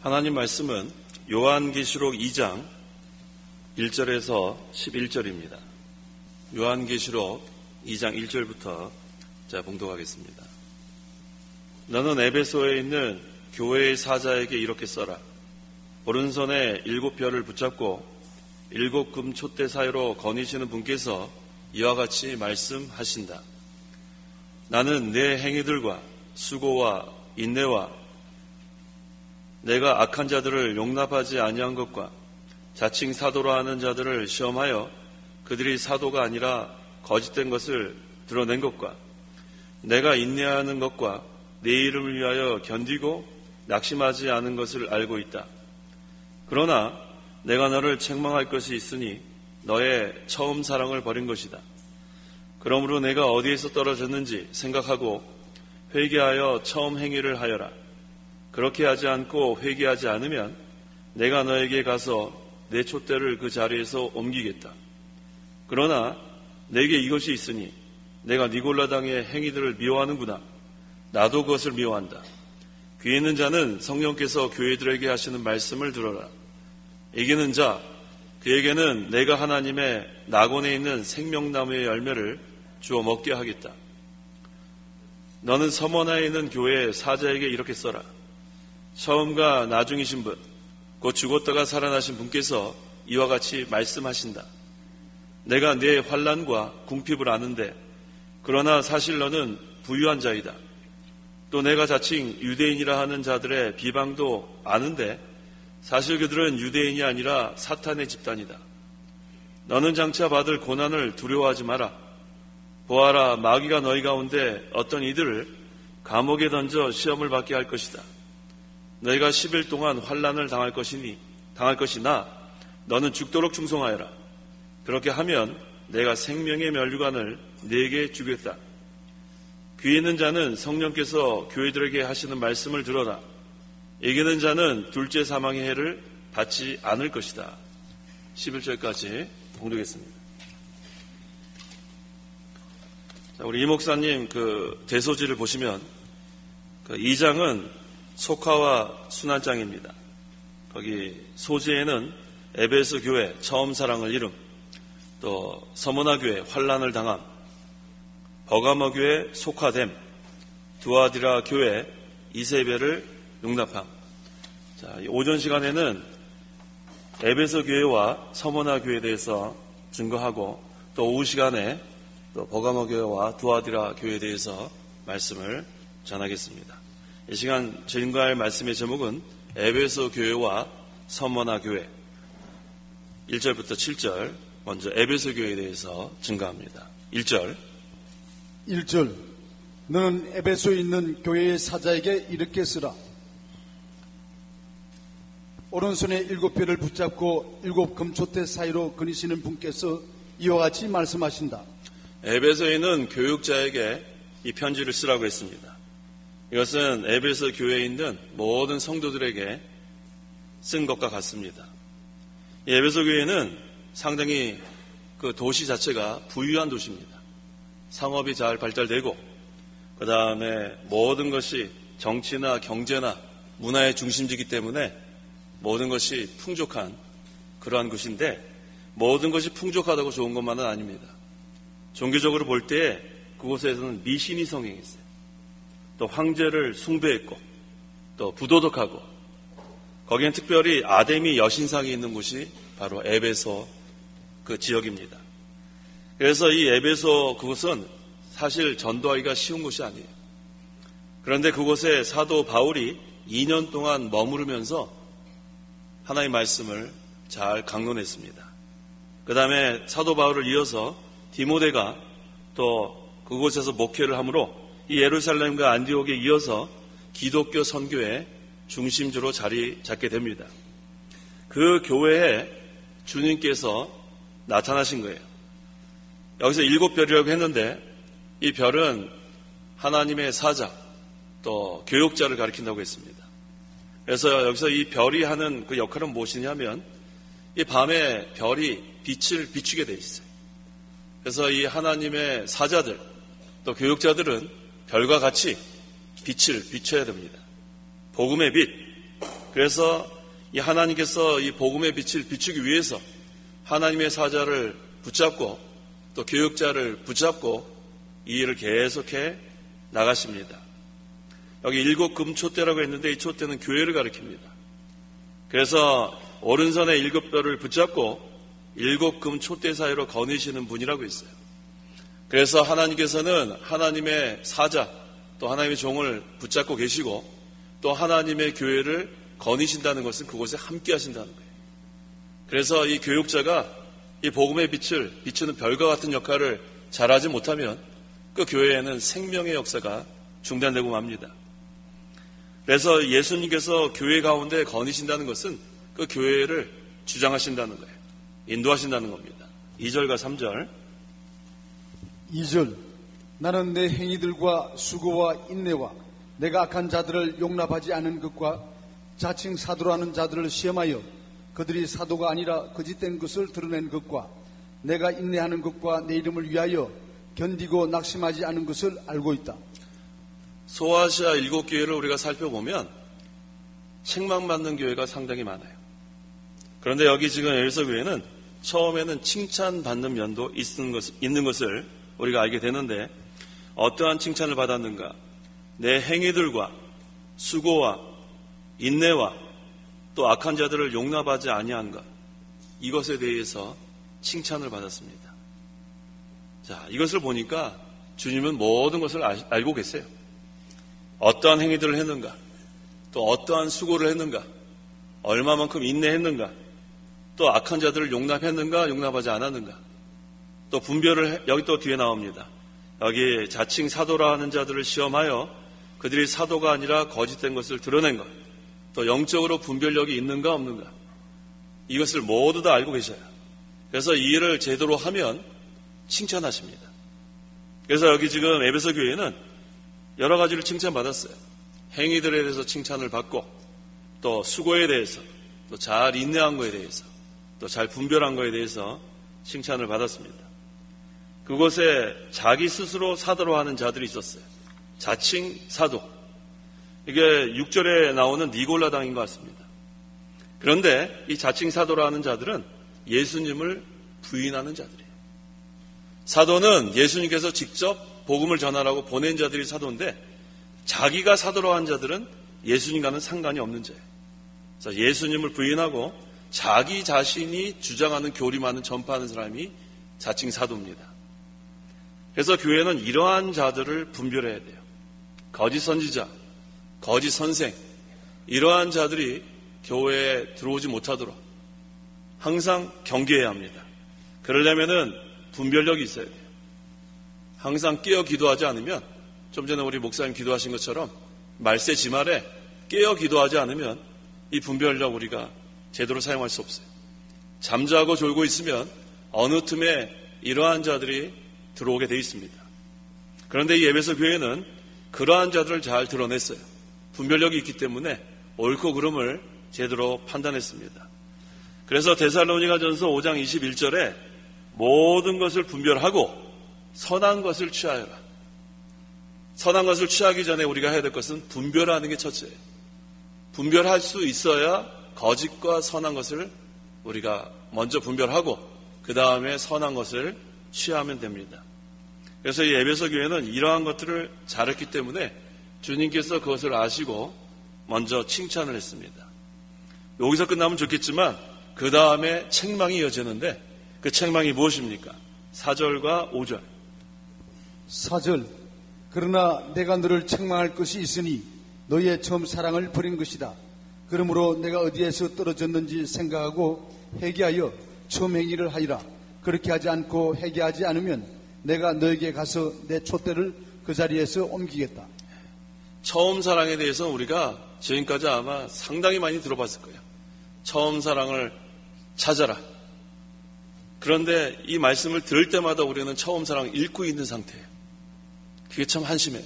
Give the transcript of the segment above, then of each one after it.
하나님 말씀은 요한계시록 2장 1절에서 11절입니다. 요한계시록 2장 1절부터 봉독하겠습니다. 너는 에베소에 있는 교회의 사자에게 이렇게 써라. 오른손에 7별을 붙잡고 7금 촛대 사이로 거니시는 분께서 이와 같이 말씀하신다. 나는 내 행위들과 수고와 인내와 내가 악한 자들을 용납하지 아니한 것과 자칭 사도로 하는 자들을 시험하여 그들이 사도가 아니라 거짓된 것을 드러낸 것과 내가 인내하는 것과 내 이름을 위하여 견디고 낙심하지 않은 것을 알고 있다. 그러나 내가 너를 책망할 것이 있으니 너의 처음 사랑을 버린 것이다. 그러므로 내가 어디에서 떨어졌는지 생각하고 회개하여 처음 행위를 하여라. 그렇게 하지 않고 회개하지 않으면 내가 너에게 가서 내 촛대를 그 자리에서 옮기겠다. 그러나 내게 이것이 있으니 내가 니골라당의 행위들을 미워하는구나. 나도 그것을 미워한다. 귀 있는 자는 성령께서 교회들에게 하시는 말씀을 들어라. 이기는 자, 그에게는 내가 하나님의 낙원에 있는 생명나무의 열매를 주어 먹게 하겠다. 너는 서머나에 있는 교회의 사자에게 이렇게 써라. 처음과 나중이신 분, 곧 죽었다가 살아나신 분께서 이와 같이 말씀하신다. 내가 네 환난과 궁핍을 아는데 그러나 사실 너는 부유한 자이다. 또 내가 자칭 유대인이라 하는 자들의 비방도 아는데 사실 그들은 유대인이 아니라 사탄의 집단이다. 너는 장차 받을 고난을 두려워하지 마라. 보아라, 마귀가 너희 가운데 어떤 이들을 감옥에 던져 시험을 받게 할 것이다. 너희가 10일 동안 환난을 당할 것이나 너는 죽도록 충성하여라. 그렇게 하면 내가 생명의 면류관을 네게 주겠다. 귀 있는 자는 성령께서 교회들에게 하시는 말씀을 들어라. 이기는 자는 둘째 사망의 해를 받지 않을 것이다. 11절까지 봉독했습니다. 우리 이 목사님 대소지를 보시면 2장은 속화와 순환장입니다. 거기 소지에는 에베소 교회 처음 사랑을 잃음, 또 서머나 교회 환난을 당함, 버가모 교회 속화됨, 두아디라 교회 이세벨을 용납함. 오전 시간에는 에베소 교회와 서머나 교회에 대해서 증거하고 또 오후 시간에 또 버가모 교회와 두아디라 교회에 대해서 말씀을 전하겠습니다. 이 시간 증거할 말씀의 제목은 에베소 교회와 서머나 교회 1절부터 7절 먼저 에베소 교회에 대해서 증거합니다. 1절 너는 에베소에 있는 교회의 사자에게 이렇게 쓰라. 오른손에 7별을 붙잡고 7금촛대 사이로 거니시는 분께서 이와 같이 말씀하신다. 에베소에 있는 교육자에게 이 편지를 쓰라고 했습니다. 이것은 에베소 교회에 있는 모든 성도들에게 쓴 것과 같습니다. 이 에베소 교회는 상당히 그 도시 자체가 부유한 도시입니다. 상업이 잘 발달되고 그 다음에 모든 것이 정치나 경제나 문화의 중심지이기 때문에 모든 것이 풍족한 그러한 곳인데 모든 것이 풍족하다고 좋은 것만은 아닙니다. 종교적으로 볼 때 그곳에서는 미신이 성행했어요. 또 황제를 숭배했고 또 부도덕하고 거기엔 특별히 아데미 여신상이 있는 곳이 바로 에베소 그 지역입니다. 그래서 이 에베소 그곳은 사실 전도하기가 쉬운 곳이 아니에요. 그런데 그곳에 사도 바울이 2년 동안 머무르면서 하나님의 말씀을 잘 강론했습니다. 그 다음에 사도 바울을 이어서 디모데가 또 그곳에서 목회를 하므로 이 예루살렘과 안디옥에 이어서 기독교 선교의 중심주로 자리 잡게 됩니다. 그 교회에 주님께서 나타나신 거예요. 여기서 7별이라고 했는데 이 별은 하나님의 사자 또 교육자를 가리킨다고 했습니다. 그래서 여기서 이 별이 하는 그 역할은 무엇이냐면 이 밤에 별이 빛을 비추게 돼 있어요. 그래서 이 하나님의 사자들 또 교육자들은 별과 같이 빛을 비춰야 됩니다. 복음의 빛, 그래서 이 하나님께서 이 복음의 빛을 비추기 위해서 하나님의 사자를 붙잡고 또 교육자를 붙잡고 이 일을 계속해 나가십니다. 여기 7 금촛대라고 했는데 이 촛대는 교회를 가리킵니다. 그래서 오른손에 7뼈를 붙잡고 7 금촛대 사이로 거니시는 분이라고 있어요. 그래서 하나님께서는 하나님의 사자 또 하나님의 종을 붙잡고 계시고 또 하나님의 교회를 거니신다는 것은 그곳에 함께 하신다는 거예요. 그래서 이 교육자가 이 복음의 빛을 비추는 별과 같은 역할을 잘하지 못하면 그 교회에는 생명의 역사가 중단되고 맙니다. 그래서 예수님께서 교회 가운데 거니신다는 것은 그 교회를 주장하신다는 거예요. 인도하신다는 겁니다. 2절과 3절. 2절. 나는 내 행위들과 수고와 인내와 내가 악한 자들을 용납하지 않은 것과 자칭 사도라는 자들을 시험하여 그들이 사도가 아니라 거짓된 것을 드러낸 것과 내가 인내하는 것과 내 이름을 위하여 견디고 낙심하지 않은 것을 알고 있다. 소아시아 7교회를 우리가 살펴보면 책망받는 교회가 상당히 많아요. 그런데 여기 지금 에베소 교회는 처음에는 칭찬받는 면도 있는 것을 우리가 알게 되는데 어떠한 칭찬을 받았는가? 내 행위들과 수고와 인내와 또 악한 자들을 용납하지 아니한가? 이것에 대해서 칭찬을 받았습니다. 자, 이것을 보니까 주님은 모든 것을 알고 계세요. 어떠한 행위들을 했는가? 또 어떠한 수고를 했는가? 얼마만큼 인내했는가? 또 악한 자들을 용납했는가? 용납하지 않았는가? 또 분별을 여기 또 뒤에 나옵니다. 여기 자칭 사도라 하는 자들을 시험하여 그들이 사도가 아니라 거짓된 것을 드러낸 것, 또 영적으로 분별력이 있는가 없는가, 이것을 모두 다 알고 계셔요. 그래서 이 일을 제대로 하면 칭찬하십니다. 그래서 여기 지금 에베소 교회는 여러 가지를 칭찬받았어요. 행위들에 대해서 칭찬을 받고 또 수고에 대해서 또 잘 인내한 거에 대해서 또 잘 분별한 거에 대해서 칭찬을 받았습니다. 그곳에 자기 스스로 사도로 하는 자들이 있었어요. 자칭 사도. 이게 6절에 나오는 니골라당인 것 같습니다. 그런데 이 자칭 사도로 하는 자들은 예수님을 부인하는 자들이에요. 사도는 예수님께서 직접 복음을 전하라고 보낸 자들이 사도인데 자기가 사도로 한 자들은 예수님과는 상관이 없는 자예요. 그래서 예수님을 부인하고 자기 자신이 주장하는 교리만을 전파하는 사람이 자칭 사도입니다. 그래서 교회는 이러한 자들을 분별해야 돼요. 거짓 선지자, 거짓 선생, 이러한 자들이 교회에 들어오지 못하도록 항상 경계해야 합니다. 그러려면은 분별력이 있어야 돼요. 항상 깨어 기도하지 않으면, 좀 전에 우리 목사님 기도하신 것처럼 말세 지말에 깨어 기도하지 않으면 이 분별력 우리가 제대로 사용할 수 없어요. 잠자고 졸고 있으면 어느 틈에 이러한 자들이 들어오게 돼 있습니다. 그런데 이 에베소 교회는 그러한 자들을 잘 드러냈어요. 분별력이 있기 때문에 옳고 그름을 제대로 판단했습니다. 그래서 데살로니가전서 5장 21절에 모든 것을 분별하고 선한 것을 취하여라. 선한 것을 취하기 전에 우리가 해야 될 것은 분별하는 게 첫째예요. 분별할 수 있어야 거짓과 선한 것을 우리가 먼저 분별하고 그 다음에 선한 것을 취하면 됩니다. 그래서 이 에베소 교회는 이러한 것들을 잘했기 때문에 주님께서 그것을 아시고 먼저 칭찬을 했습니다. 여기서 끝나면 좋겠지만 그 다음에 책망이 이어지는데 그 책망이 무엇입니까? 4절과 5절. 4절. 그러나 내가 너를 책망할 것이 있으니 너의 처음 사랑을 버린 것이다. 그러므로 내가 어디에서 떨어졌는지 생각하고 회개하여 처음 행위를 하리라. 그렇게 하지 않고 회개하지 않으면 내가 너에게 가서 내 촛대를 그 자리에서 옮기겠다. 처음 사랑에 대해서 우리가 지금까지 아마 상당히 많이 들어봤을 거예요. 처음 사랑을 찾아라. 그런데 이 말씀을 들을 때마다 우리는 처음 사랑을 잃고 있는 상태예요. 그게 참 한심해요.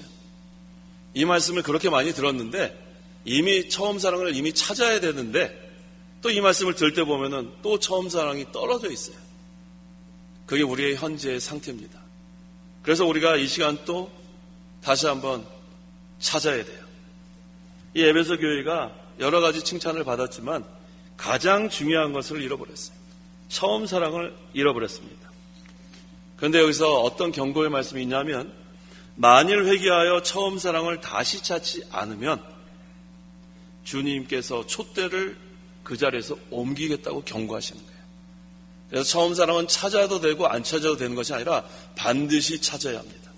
이 말씀을 그렇게 많이 들었는데 이미 처음 사랑을 이미 찾아야 되는데 또 이 말씀을 들을 때 보면은 또 처음 사랑이 떨어져 있어요. 그게 우리의 현재의 상태입니다. 그래서 우리가 이 시간 또 다시 한번 찾아야 돼요. 이 에베소 교회가 여러 가지 칭찬을 받았지만 가장 중요한 것을 잃어버렸어요. 처음 사랑을 잃어버렸습니다. 그런데 여기서 어떤 경고의 말씀이 있냐면 만일 회개하여 처음 사랑을 다시 찾지 않으면 주님께서 촛대를 그 자리에서 옮기겠다고 경고하시는 거예요. 그래서 처음 사랑은 찾아도 되고 안 찾아도 되는 것이 아니라 반드시 찾아야 합니다.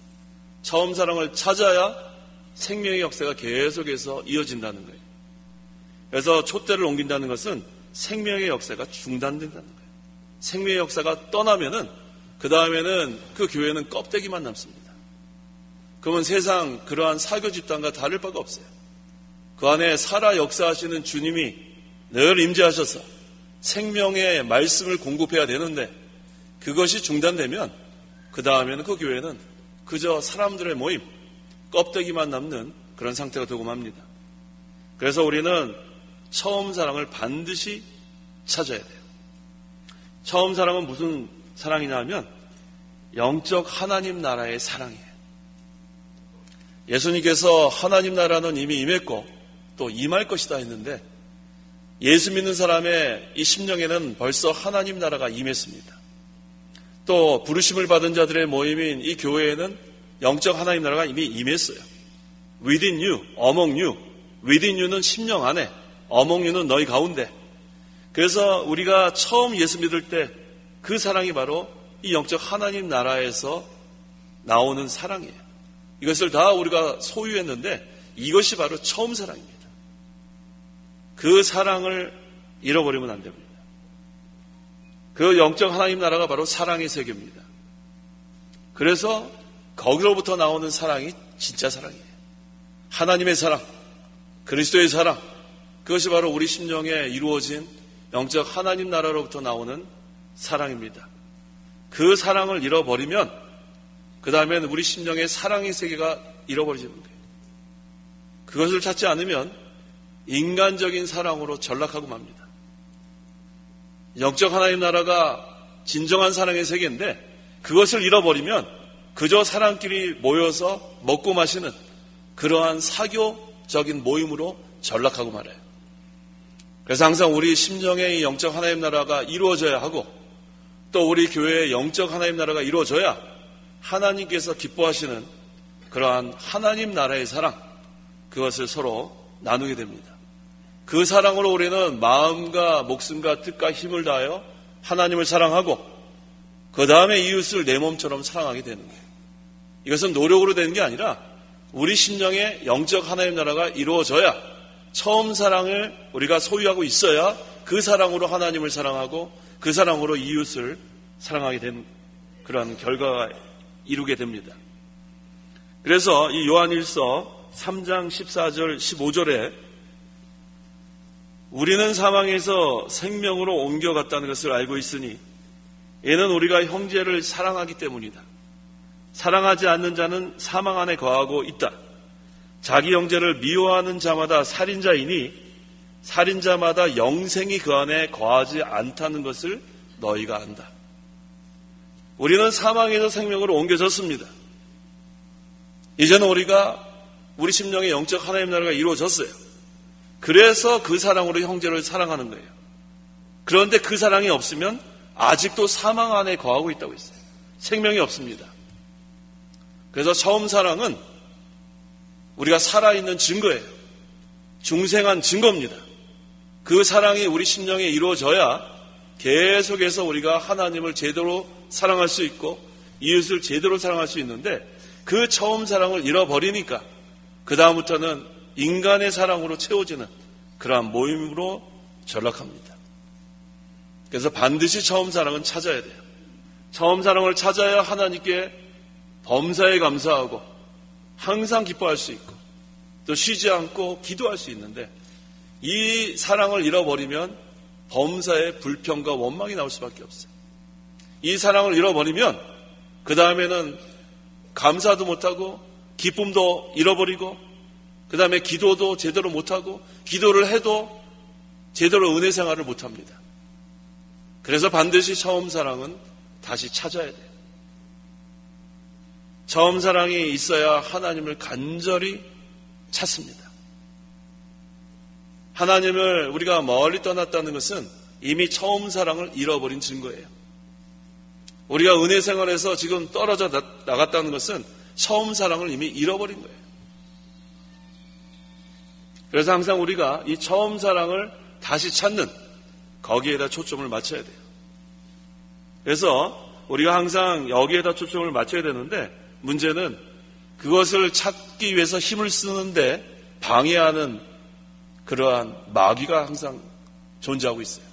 처음 사랑을 찾아야 생명의 역사가 계속해서 이어진다는 거예요. 그래서 촛대를 옮긴다는 것은 생명의 역사가 중단된다는 거예요. 생명의 역사가 떠나면은 그 다음에는 그 교회는 껍데기만 남습니다. 그러면 세상 그러한 사교 집단과 다를 바가 없어요. 그 안에 살아 역사하시는 주님이 늘 임재하셔서 생명의 말씀을 공급해야 되는데 그것이 중단되면 그 다음에는 그 교회는 그저 사람들의 모임, 껍데기만 남는 그런 상태가 되고 맙니다. 그래서 우리는 처음 사랑을 반드시 찾아야 돼요. 처음 사랑은 무슨 사랑이냐 하면 영적 하나님 나라의 사랑이에요. 예수님께서 하나님 나라는 이미 임했고 또 임할 것이다 했는데 예수 믿는 사람의 이 심령에는 벌써 하나님 나라가 임했습니다. 또 부르심을 받은 자들의 모임인 이 교회에는 영적 하나님 나라가 이미 임했어요. Within you, among you. Within you는 심령 안에, among you는 너희 가운데. 그래서 우리가 처음 예수 믿을 때 그 사랑이 바로 이 영적 하나님 나라에서 나오는 사랑이에요. 이것을 다 우리가 소유했는데 이것이 바로 처음 사랑입니다. 그 사랑을 잃어버리면 안 됩니다. 그 영적 하나님 나라가 바로 사랑의 세계입니다. 그래서 거기로부터 나오는 사랑이 진짜 사랑이에요. 하나님의 사랑, 그리스도의 사랑, 그것이 바로 우리 심령에 이루어진 영적 하나님 나라로부터 나오는 사랑입니다. 그 사랑을 잃어버리면 그 다음에는 우리 심령의 사랑의 세계가 잃어버리는 거예요. 그것을 찾지 않으면 인간적인 사랑으로 전락하고 맙니다. 영적 하나님 나라가 진정한 사랑의 세계인데 그것을 잃어버리면 그저 사람끼리 모여서 먹고 마시는 그러한 사교적인 모임으로 전락하고 말아요. 그래서 항상 우리 심령의 영적 하나님 나라가 이루어져야 하고 또 우리 교회의 영적 하나님 나라가 이루어져야 하나님께서 기뻐하시는 그러한 하나님 나라의 사랑, 그것을 서로 나누게 됩니다. 그 사랑으로 우리는 마음과 목숨과 뜻과 힘을 다하여 하나님을 사랑하고 그 다음에 이웃을 내 몸처럼 사랑하게 되는 거예요. 이것은 노력으로 되는 게 아니라 우리 심령의 영적 하나님 나라가 이루어져야 처음 사랑을 우리가 소유하고 있어야 그 사랑으로 하나님을 사랑하고 그 사랑으로 이웃을 사랑하게 되는 그런 결과가 이루게 됩니다. 그래서 이 요한일서 3장 14절 15절에 우리는 사망에서 생명으로 옮겨갔다는 것을 알고 있으니 이는 우리가 형제를 사랑하기 때문이다. 사랑하지 않는 자는 사망 안에 거하고 있다. 자기 형제를 미워하는 자마다 살인자이니 살인자마다 영생이 그 안에 거하지 않다는 것을 너희가 안다. 우리는 사망에서 생명으로 옮겨졌습니다. 이제는 우리가 우리 심령의 영적 하나님 나라가 이루어졌어요. 그래서 그 사랑으로 형제를 사랑하는 거예요. 그런데 그 사랑이 없으면 아직도 사망 안에 거하고 있다고 했어요. 생명이 없습니다. 그래서 처음 사랑은 우리가 살아있는 증거예요. 중생한 증거입니다. 그 사랑이 우리 심령에 이루어져야 계속해서 우리가 하나님을 제대로 사랑할 수 있고 이웃을 제대로 사랑할 수 있는데 그 처음 사랑을 잃어버리니까 그 다음부터는 인간의 사랑으로 채워지는 그러한 모임으로 전락합니다. 그래서 반드시 처음 사랑은 찾아야 돼요. 처음 사랑을 찾아야 하나님께 범사에 감사하고 항상 기뻐할 수 있고 또 쉬지 않고 기도할 수 있는데 이 사랑을 잃어버리면 범사에 불평과 원망이 나올 수밖에 없어요. 이 사랑을 잃어버리면 그 다음에는 감사도 못하고 기쁨도 잃어버리고 그 다음에 기도도 제대로 못하고 기도를 해도 제대로 은혜 생활을 못합니다. 그래서 반드시 처음 사랑은 다시 찾아야 돼요. 처음 사랑이 있어야 하나님을 간절히 찾습니다. 하나님을 우리가 멀리 떠났다는 것은 이미 처음 사랑을 잃어버린 증거예요. 우리가 은혜 생활에서 지금 떨어져 나갔다는 것은 처음 사랑을 이미 잃어버린 거예요. 그래서 항상 우리가 이 처음 사랑을 다시 찾는 거기에다 초점을 맞춰야 돼요. 그래서 우리가 항상 여기에다 초점을 맞춰야 되는데 문제는 그것을 찾기 위해서 힘을 쓰는데 방해하는 그러한 마귀가 항상 존재하고 있어요.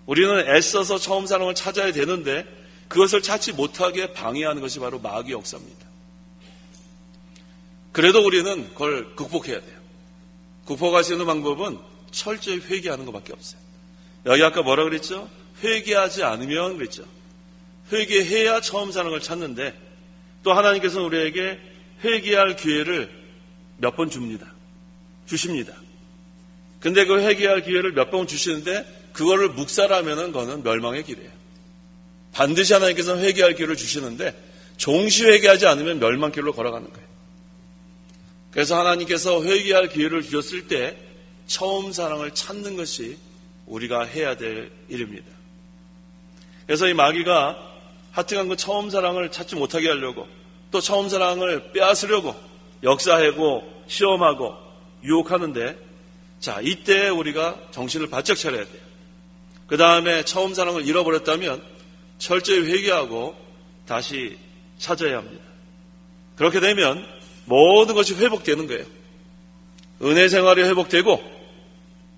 우리는 애써서 처음 사랑을 찾아야 되는데 그것을 찾지 못하게 방해하는 것이 바로 마귀 역사입니다. 그래도 우리는 그걸 극복해야 돼요. 극복할 수 있는 방법은 철저히 회개하는 것밖에 없어요. 여기 아까 뭐라 그랬죠? 회개하지 않으면 그랬죠. 회개해야 처음 사랑을 찾는데 또 하나님께서는 우리에게 회개할 기회를 몇 번 주십니다. 근데 그 회개할 기회를 몇 번 주시는데 그거를 묵살하면은 그거는 멸망의 길이에요. 반드시 하나님께서는 회개할 기회를 주시는데 종시 회개하지 않으면 멸망길로 걸어가는 거예요. 그래서 하나님께서 회개할 기회를 주셨을 때 처음 사랑을 찾는 것이 우리가 해야 될 일입니다. 그래서 이 마귀가 하여튼간 그 처음 사랑을 찾지 못하게 하려고 또 처음 사랑을 빼앗으려고 역사하고 시험하고 유혹하는데 자, 이때 우리가 정신을 바짝 차려야 돼요. 그 다음에 처음 사랑을 잃어버렸다면 철저히 회개하고 다시 찾아야 합니다. 그렇게 되면 모든 것이 회복되는 거예요. 은혜 생활이 회복되고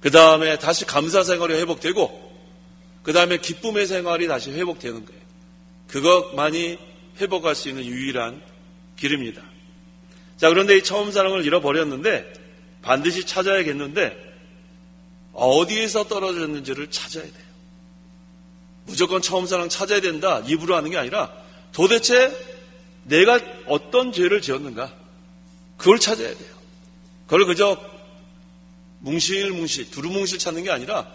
그 다음에 다시 감사 생활이 회복되고 그 다음에 기쁨의 생활이 다시 회복되는 거예요. 그것만이 회복할 수 있는 유일한 길입니다. 자, 그런데 이 처음 사랑을 잃어버렸는데 반드시 찾아야겠는데 어디에서 떨어졌는지를 찾아야 돼요. 무조건 처음 사랑 찾아야 된다 입으로 하는 게 아니라 도대체 내가 어떤 죄를 지었는가 그걸 찾아야 돼요. 그걸 그저 뭉실뭉실 두루뭉실 찾는 게 아니라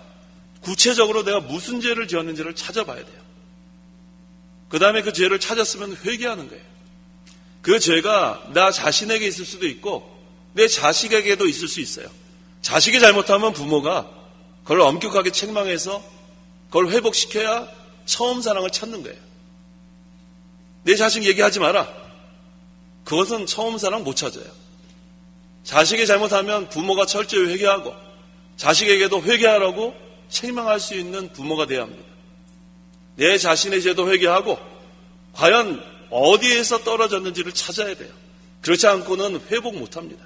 구체적으로 내가 무슨 죄를 지었는지를 찾아봐야 돼요. 그 다음에 그 죄를 찾았으면 회개하는 거예요. 그 죄가 나 자신에게 있을 수도 있고 내 자식에게도 있을 수 있어요. 자식이 잘못하면 부모가 그걸 엄격하게 책망해서 그걸 회복시켜야 처음 사랑을 찾는 거예요. 내 자식 얘기하지 마라. 그것은 처음 사랑 못 찾아요. 자식이 잘못하면 부모가 철저히 회개하고 자식에게도 회개하라고 책망할 수 있는 부모가 돼야 합니다. 내 자신의 죄도 회개하고 과연 어디에서 떨어졌는지를 찾아야 돼요. 그렇지 않고는 회복 못합니다.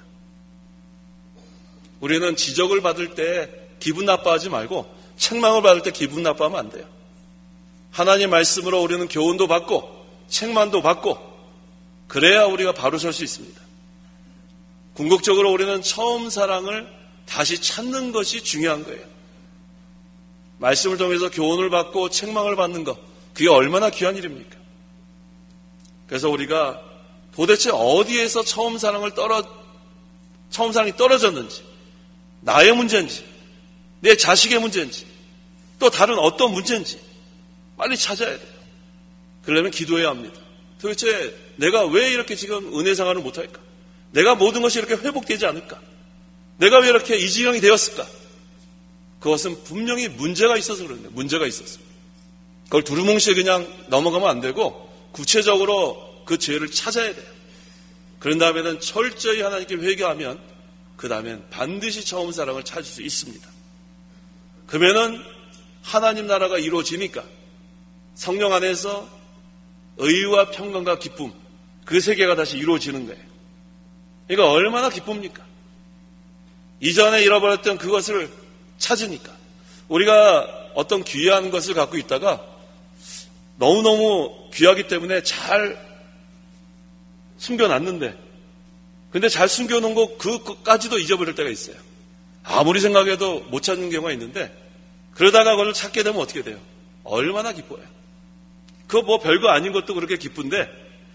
우리는 지적을 받을 때 기분 나빠하지 말고 책망을 받을 때 기분 나빠하면 안 돼요. 하나님 말씀으로 우리는 교훈도 받고 책망도 받고 그래야 우리가 바로 설 수 있습니다. 궁극적으로 우리는 처음 사랑을 다시 찾는 것이 중요한 거예요. 말씀을 통해서 교훈을 받고 책망을 받는 것, 그게 얼마나 귀한 일입니까? 그래서 우리가 도대체 어디에서 처음 사랑이 떨어졌는지, 나의 문제인지, 내 자식의 문제인지, 또 다른 어떤 문제인지 빨리 찾아야 돼요. 그러려면 기도해야 합니다. 도대체 내가 왜 이렇게 지금 은혜 생활을 못할까? 내가 모든 것이 이렇게 회복되지 않을까? 내가 왜 이렇게 이 지경이 되었을까? 그것은 분명히 문제가 있어서 그런데 문제가 있었어요. 그걸 두루뭉실 그냥 넘어가면 안 되고 구체적으로 그 죄를 찾아야 돼요. 그런 다음에는 철저히 하나님께 회개하면 그 다음엔 반드시 처음 사랑을 찾을 수 있습니다. 그러면은 하나님 나라가 이루어지니까 성령 안에서 의와 평강과 기쁨 그 세계가 다시 이루어지는 거예요. 그러니까 얼마나 기쁩니까? 이전에 잃어버렸던 그것을 찾으니까 우리가 어떤 귀한 것을 갖고 있다가 너무너무 귀하기 때문에 잘 숨겨놨는데 근데 잘 숨겨놓은 거 그것까지도 잊어버릴 때가 있어요. 아무리 생각해도 못 찾는 경우가 있는데 그러다가 그걸 찾게 되면 어떻게 돼요? 얼마나 기뻐요. 그거 뭐 별거 아닌 것도 그렇게 기쁜데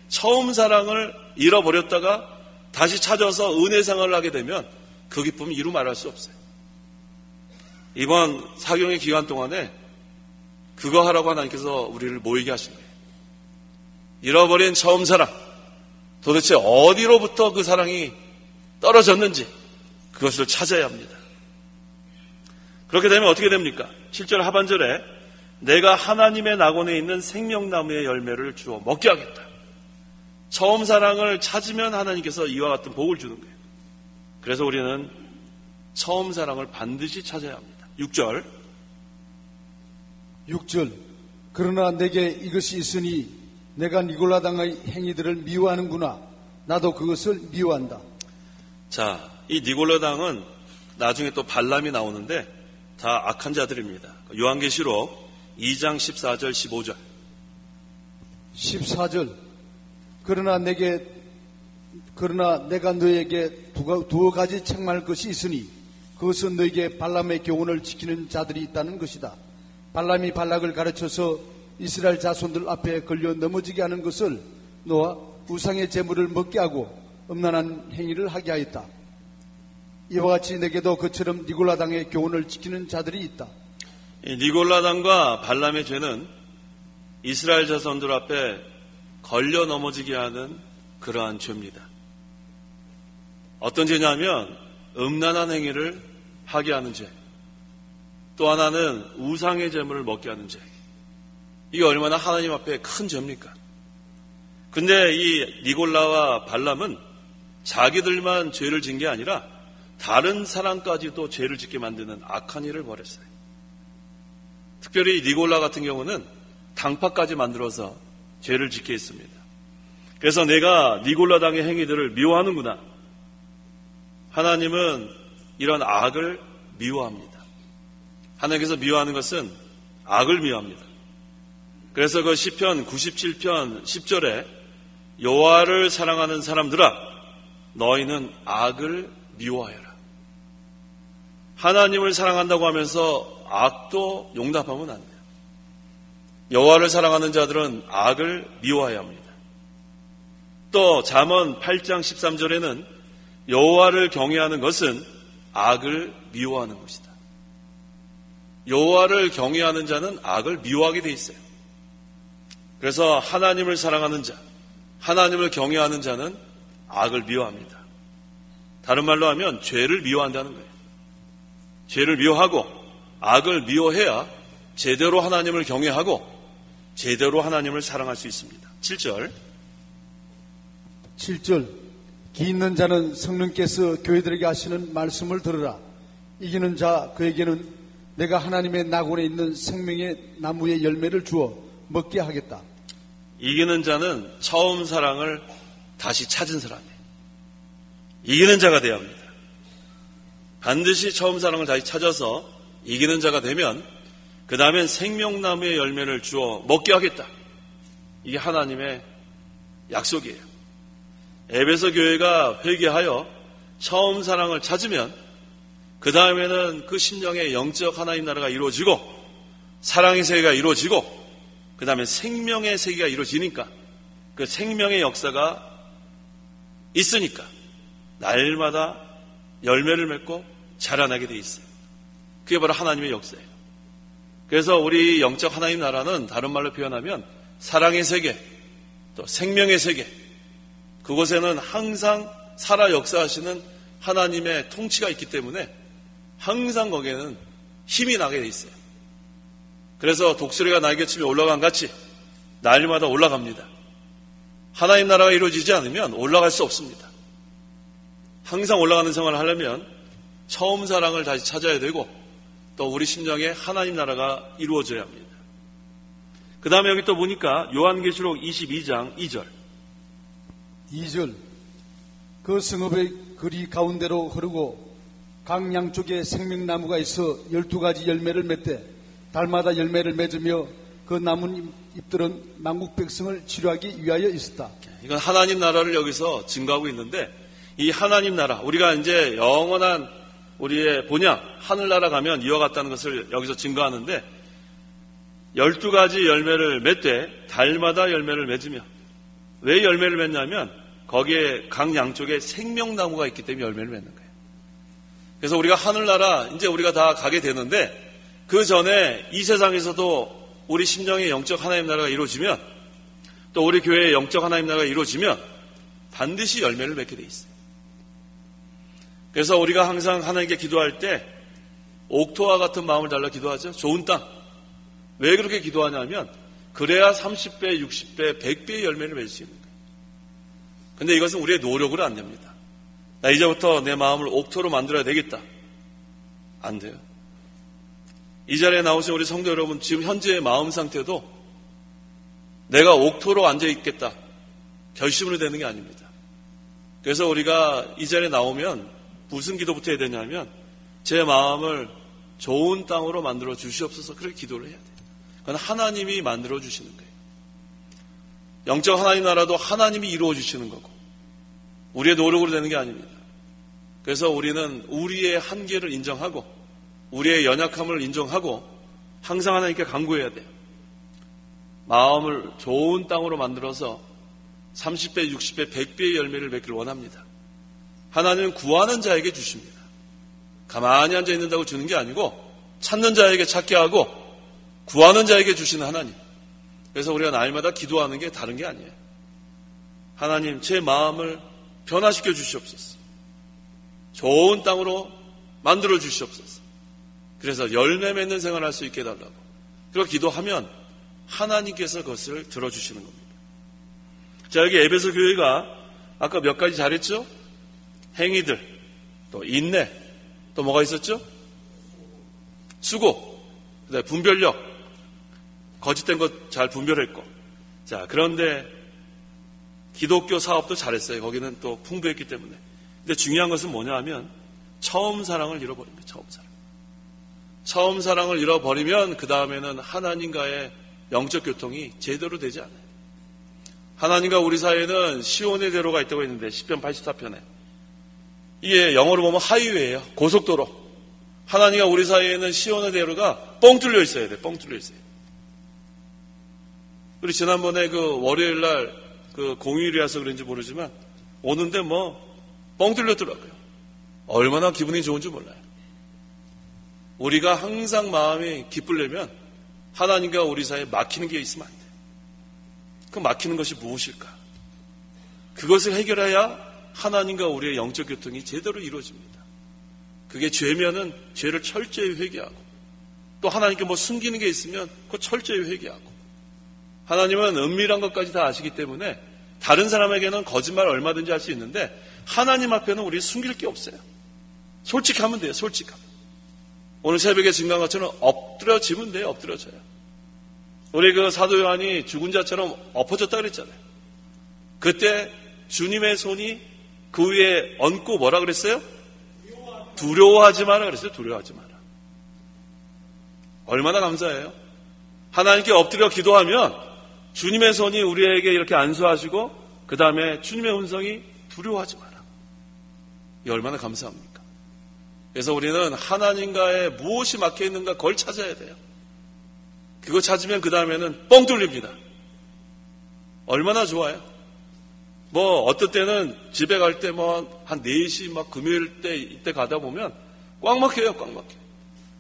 처음 사랑을 잃어버렸다가 다시 찾아서 은혜 생활을 하게 되면 그 기쁨이 이루 말할 수 없어요. 이번 사경의 기간 동안에 그거 하라고 하나님께서 우리를 모이게 하신 거예요. 잃어버린 처음 사랑, 도대체 어디로부터 그 사랑이 떨어졌는지 그것을 찾아야 합니다. 그렇게 되면 어떻게 됩니까? 7절 하반절에 내가 하나님의 낙원에 있는 생명나무의 열매를 주어 먹게 하겠다. 처음 사랑을 찾으면 하나님께서 이와 같은 복을 주는 거예요. 그래서 우리는 처음 사랑을 반드시 찾아야 합니다. 6절 그러나 내게 이것이 있으니 내가 니골라당의 행위들을 미워하는구나. 나도 그것을 미워한다. 자, 이 니골라당은 나중에 또 발람이 나오는데 다 악한 자들입니다. 요한계시록 2장 14절 15절 14절 그러나 내가 너에게 두어 가지 책망할 것이 있으니 그것은 너에게 발람의 교훈을 지키는 자들이 있다는 것이다. 발람이 발락을 가르쳐서 이스라엘 자손들 앞에 걸려 넘어지게 하는 것을 너와 우상의 제물을 먹게 하고 음란한 행위를 하게 하였다. 이와 같이 내게도 그처럼 니골라당의 교훈을 지키는 자들이 있다. 이 니골라당과 발람의 죄는 이스라엘 자손들 앞에 걸려 넘어지게 하는 그러한 죄입니다. 어떤 죄냐면 음란한 행위를 하게 하는 죄, 또 하나는 우상의 제물을 먹게 하는 죄. 이게 얼마나 하나님 앞에 큰 죄입니까? 근데 이 니골라와 발람은 자기들만 죄를 진 게 아니라 다른 사람까지도 죄를 짓게 만드는 악한 일을 벌였어요. 특별히 니골라 같은 경우는 당파까지 만들어서 죄를 짓게 했습니다. 그래서 내가 니골라당의 행위들을 미워하는구나. 하나님은 이런 악을 미워합니다. 하나님께서 미워하는 것은 악을 미워합니다. 그래서 그 시편 97편 10절에 여호와를 사랑하는 사람들아 너희는 악을 미워하여라. 하나님을 사랑한다고 하면서 악도 용납하면 안 돼요. 여호와를 사랑하는 자들은 악을 미워해야 합니다. 또 잠언 8장 13절에는 여호와를 경외하는 것은 악을 미워하는 것이다. 여호와를 경외하는 자는 악을 미워하게 돼 있어요. 그래서 하나님을 사랑하는 자, 하나님을 경외하는 자는 악을 미워합니다. 다른 말로 하면 죄를 미워한다는 거예요. 죄를 미워하고 악을 미워해야 제대로 하나님을 경외하고 제대로 하나님을 사랑할 수 있습니다. 7절 기 있는 자는 성령께서 교회들에게 하시는 말씀을 들으라. 이기는 자 그에게는 내가 하나님의 낙원에 있는 생명의 나무의 열매를 주어 먹게 하겠다. 이기는 자는 처음 사랑을 다시 찾은 사람이에요. 이기는 자가 되어야 합니다. 반드시 처음 사랑을 다시 찾아서 이기는 자가 되면 그 다음엔 생명나무의 열매를 주어 먹게 하겠다. 이게 하나님의 약속이에요. 에베소 교회가 회개하여 처음 사랑을 찾으면 그 다음에는 그 심령의 영적 하나님 나라가 이루어지고 사랑의 세계가 이루어지고 그 다음에 생명의 세계가 이루어지니까 그 생명의 역사가 있으니까 날마다 열매를 맺고 자라나게 돼 있어요. 그게 바로 하나님의 역사예요. 그래서 우리 영적 하나님 나라는 다른 말로 표현하면 사랑의 세계, 또 생명의 세계, 그곳에는 항상 살아 역사하시는 하나님의 통치가 있기 때문에 항상 거기에는 힘이 나게 돼 있어요. 그래서 독수리가 날개치며 올라간 같이 날마다 올라갑니다. 하나님 나라가 이루어지지 않으면 올라갈 수 없습니다. 항상 올라가는 생활을 하려면 처음 사랑을 다시 찾아야 되고 또 우리 심령에 하나님 나라가 이루어져야 합니다. 그 다음에 여기 또 보니까 요한계시록 22장 2절 그 성읍의 거리 가운데로 흐르고 강 양쪽에 생명나무가 있어 12가지 열매를 맺되 달마다 열매를 맺으며 그 나뭇잎들은 만국 백성을 치료하기 위하여 있었다. 이건 하나님 나라를 여기서 증거하고 있는데 이 하나님 나라, 우리가 이제 영원한 우리의 본향 하늘나라 가면 이와 같다는 것을 여기서 증거하는데 12가지 열매를 맺되 달마다 열매를 맺으며 왜 열매를 맺냐면 거기에 강 양쪽에 생명나무가 있기 때문에 열매를 맺는 거예요. 그래서 우리가 하늘나라 이제 우리가 다 가게 되는데 그 전에 이 세상에서도 우리 심령의 영적 하나님 나라가 이루어지면 또 우리 교회의 영적 하나님 나라가 이루어지면 반드시 열매를 맺게 돼 있어요. 그래서 우리가 항상 하나님께 기도할 때 옥토와 같은 마음을 달라 기도하죠. 좋은 땅. 왜 그렇게 기도하냐면 그래야 30배, 60배, 100배의 열매를 맺을 수 있는 거예요. 근데 이것은 우리의 노력으로 안 됩니다. 나 이제부터 내 마음을 옥토로 만들어야 되겠다. 안 돼요. 이 자리에 나오신 우리 성도 여러분, 지금 현재의 마음 상태도 내가 옥토로 앉아있겠다 결심으로 되는 게 아닙니다. 그래서 우리가 이 자리에 나오면 무슨 기도부터 해야 되냐면 제 마음을 좋은 땅으로 만들어 주시옵소서, 그렇게 기도를 해야 돼요. 그건 하나님이 만들어 주시는 거예요. 영적 하나님 나라도 하나님이 이루어 주시는 거고 우리의 노력으로 되는 게 아닙니다. 그래서 우리는 우리의 한계를 인정하고 우리의 연약함을 인정하고 항상 하나님께 간구해야 돼요. 마음을 좋은 땅으로 만들어서 30배, 60배, 100배의 열매를 맺기를 원합니다. 하나님은 구하는 자에게 주십니다. 가만히 앉아 있는다고 주는 게 아니고 찾는 자에게 찾게 하고 구하는 자에게 주시는 하나님. 그래서 우리가 날마다 기도하는 게 다른 게 아니에요. 하나님, 제 마음을 변화시켜 주시옵소서. 좋은 땅으로 만들어 주시옵소서. 그래서 열매 맺는 생활을 할 수 있게 해달라고. 그리고 기도하면 하나님께서 그것을 들어주시는 겁니다. 자, 여기 에베소 교회가 아까 몇 가지 잘했죠? 행위들, 또 인내, 또 뭐가 있었죠? 수고, 그다음에 분별력, 거짓된 것 잘 분별했고. 자, 그런데 기독교 사업도 잘했어요. 거기는 또 풍부했기 때문에. 근데 중요한 것은 뭐냐 하면 처음 사랑을 잃어버립니다. 처음 사랑. 처음 사랑을 잃어버리면 그 다음에는 하나님과의 영적 교통이 제대로 되지 않아요. 하나님과 우리 사이에는 시온의 대로가 있다고 했는데 10편 84편에 이게 영어로 보면 하이웨이예요. 고속도로. 하나님과 우리 사이에는 시온의 대로가 뻥 뚫려 있어야 돼. 뻥 뚫려 있어요. 우리 지난번에 그 월요일날 그 공휴일이라서 그런지 모르지만 오는데 뭐 뻥 뚫렸더라고요. 얼마나 기분이 좋은지 몰라요. 우리가 항상 마음이 기쁘려면 하나님과 우리 사이에 막히는 게 있으면 안 돼요. 그 막히는 것이 무엇일까? 그것을 해결해야 하나님과 우리의 영적 교통이 제대로 이루어집니다. 그게 죄면은 죄를 철저히 회개하고 또 하나님께 뭐 숨기는 게 있으면 그거 철저히 회개하고 하나님은 은밀한 것까지 다 아시기 때문에 다른 사람에게는 거짓말 얼마든지 할 수 있는데 하나님 앞에는 우리 숨길 게 없어요. 솔직하면 돼요. 솔직하면. 오늘 새벽에 증거한 것처럼 엎드려지면 돼요. 엎드려져요. 우리 그 사도 요한이 죽은 자처럼 엎어졌다 그랬잖아요. 그때 주님의 손이 그 위에 얹고 뭐라 그랬어요? 두려워하지 마라 그랬어요. 두려워하지 마라. 얼마나 감사해요. 하나님께 엎드려 기도하면 주님의 손이 우리에게 이렇게 안수하시고 그 다음에 주님의 음성이 두려워하지 마라. 이 얼마나 감사합니까? 그래서 우리는 하나님과의 무엇이 막혀있는가 그걸 찾아야 돼요. 그거 찾으면 그 다음에는 뻥 뚫립니다. 얼마나 좋아요. 뭐 어떨 때는 집에 갈 때 뭐 한 4시 막 금요일 때 이때 가다 보면 꽉 막혀요. 꽉 막혀요.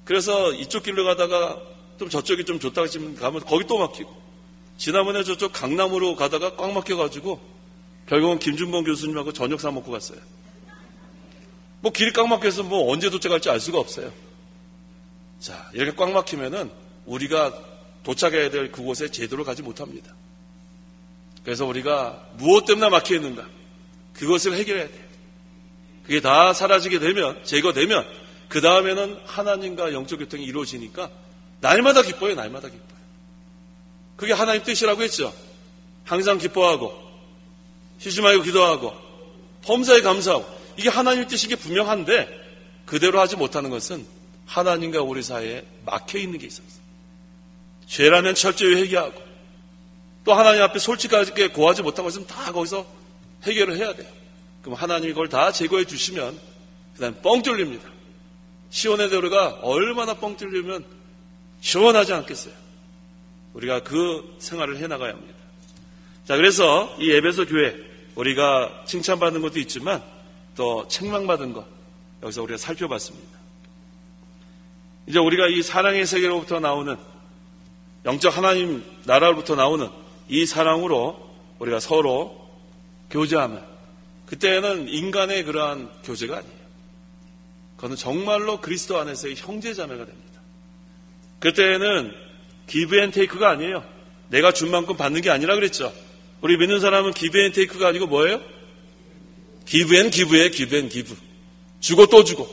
그래서 이쪽 길로 가다가 좀 저쪽이 좀 좋다고 하시면 가면 거기 또 막히고 지난번에 저쪽 강남으로 가다가 꽉 막혀가지고 결국은 김준범 교수님하고 저녁 사 먹고 갔어요. 뭐 길이 꽉 막혀서 뭐 언제 도착할지 알 수가 없어요. 자, 이렇게 꽉 막히면은 우리가 도착해야 될 그곳에 제대로 가지 못합니다. 그래서 우리가 무엇 때문에 막혀 있는가? 그것을 해결해야 돼요. 그게 다 사라지게 되면, 제거되면 그 다음에는 하나님과 영적 교통이 이루어지니까 날마다 기뻐요. 날마다 기뻐요. 그게 하나님 뜻이라고 했죠. 항상 기뻐하고 쉬지 말고 기도하고 범사에 감사하고 이게 하나님 뜻인 게 분명한데 그대로 하지 못하는 것은 하나님과 우리 사이에 막혀있는 게 있어요. 죄라면 철저히 회개하고 또 하나님 앞에 솔직하게 고하지 못한 것은 다 거기서 해결을 해야 돼요. 그럼 하나님이 그걸 다 제거해 주시면 그 다음에 뻥 뚫립니다. 시온의 대로가 얼마나 뻥 뚫리면 시원하지 않겠어요. 우리가 그 생활을 해나가야 합니다. 자, 그래서 이 에베소 교회 우리가 칭찬받는 것도 있지만 또 책망받은 것 여기서 우리가 살펴봤습니다. 이제 우리가 이 사랑의 세계로부터 나오는 영적 하나님 나라로부터 나오는 이 사랑으로 우리가 서로 교제하면 그때는 인간의 그러한 교제가 아니에요. 그건 정말로 그리스도 안에서의 형제자매가 됩니다. 그때는 기브 앤 테이크가 아니에요. 내가 준 만큼 받는 게 아니라 그랬죠. 우리 믿는 사람은 기브 앤 테이크가 아니고 뭐예요? 기브 앤 기브예요. 기브 앤 기브. 주고 또 주고.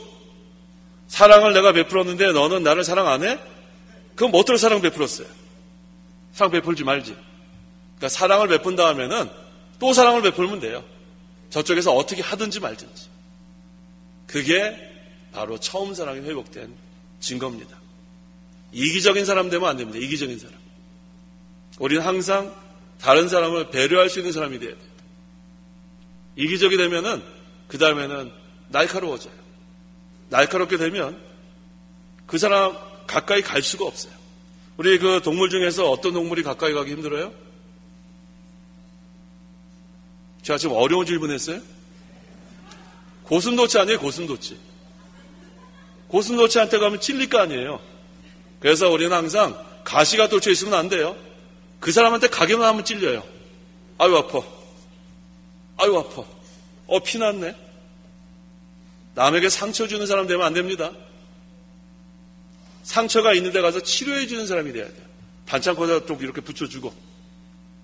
사랑을 내가 베풀었는데 너는 나를 사랑 안 해? 그럼 어떻게 사랑 베풀었어요? 사랑 베풀지 말지. 그러니까 사랑을 베푼 다음에는 또 사랑을 베풀면 돼요. 저쪽에서 어떻게 하든지 말든지. 그게 바로 처음 사랑이 회복된 증거입니다. 이기적인 사람 되면 안 됩니다. 이기적인 사람. 우리는 항상 다른 사람을 배려할 수 있는 사람이 돼야 돼요. 이기적이 되면은 그 다음에는 날카로워져요. 날카롭게 되면 그 사람 가까이 갈 수가 없어요. 우리 그 동물 중에서 어떤 동물이 가까이 가기 힘들어요? 제가 지금 어려운 질문했어요? 고슴도치 아니에요? 고슴도치. 고슴도치한테 가면 찔릴 거 아니에요. 그래서 우리는 항상 가시가 돋쳐 있으면 안 돼요. 그 사람한테 가기만 하면 찔려요. 아유 아파. 아유 아파. 피났네. 남에게 상처 주는 사람 되면 안 됩니다. 상처가 있는 데 가서 치료해 주는 사람이 돼야 돼요. 반창고에다 좀 이렇게 붙여주고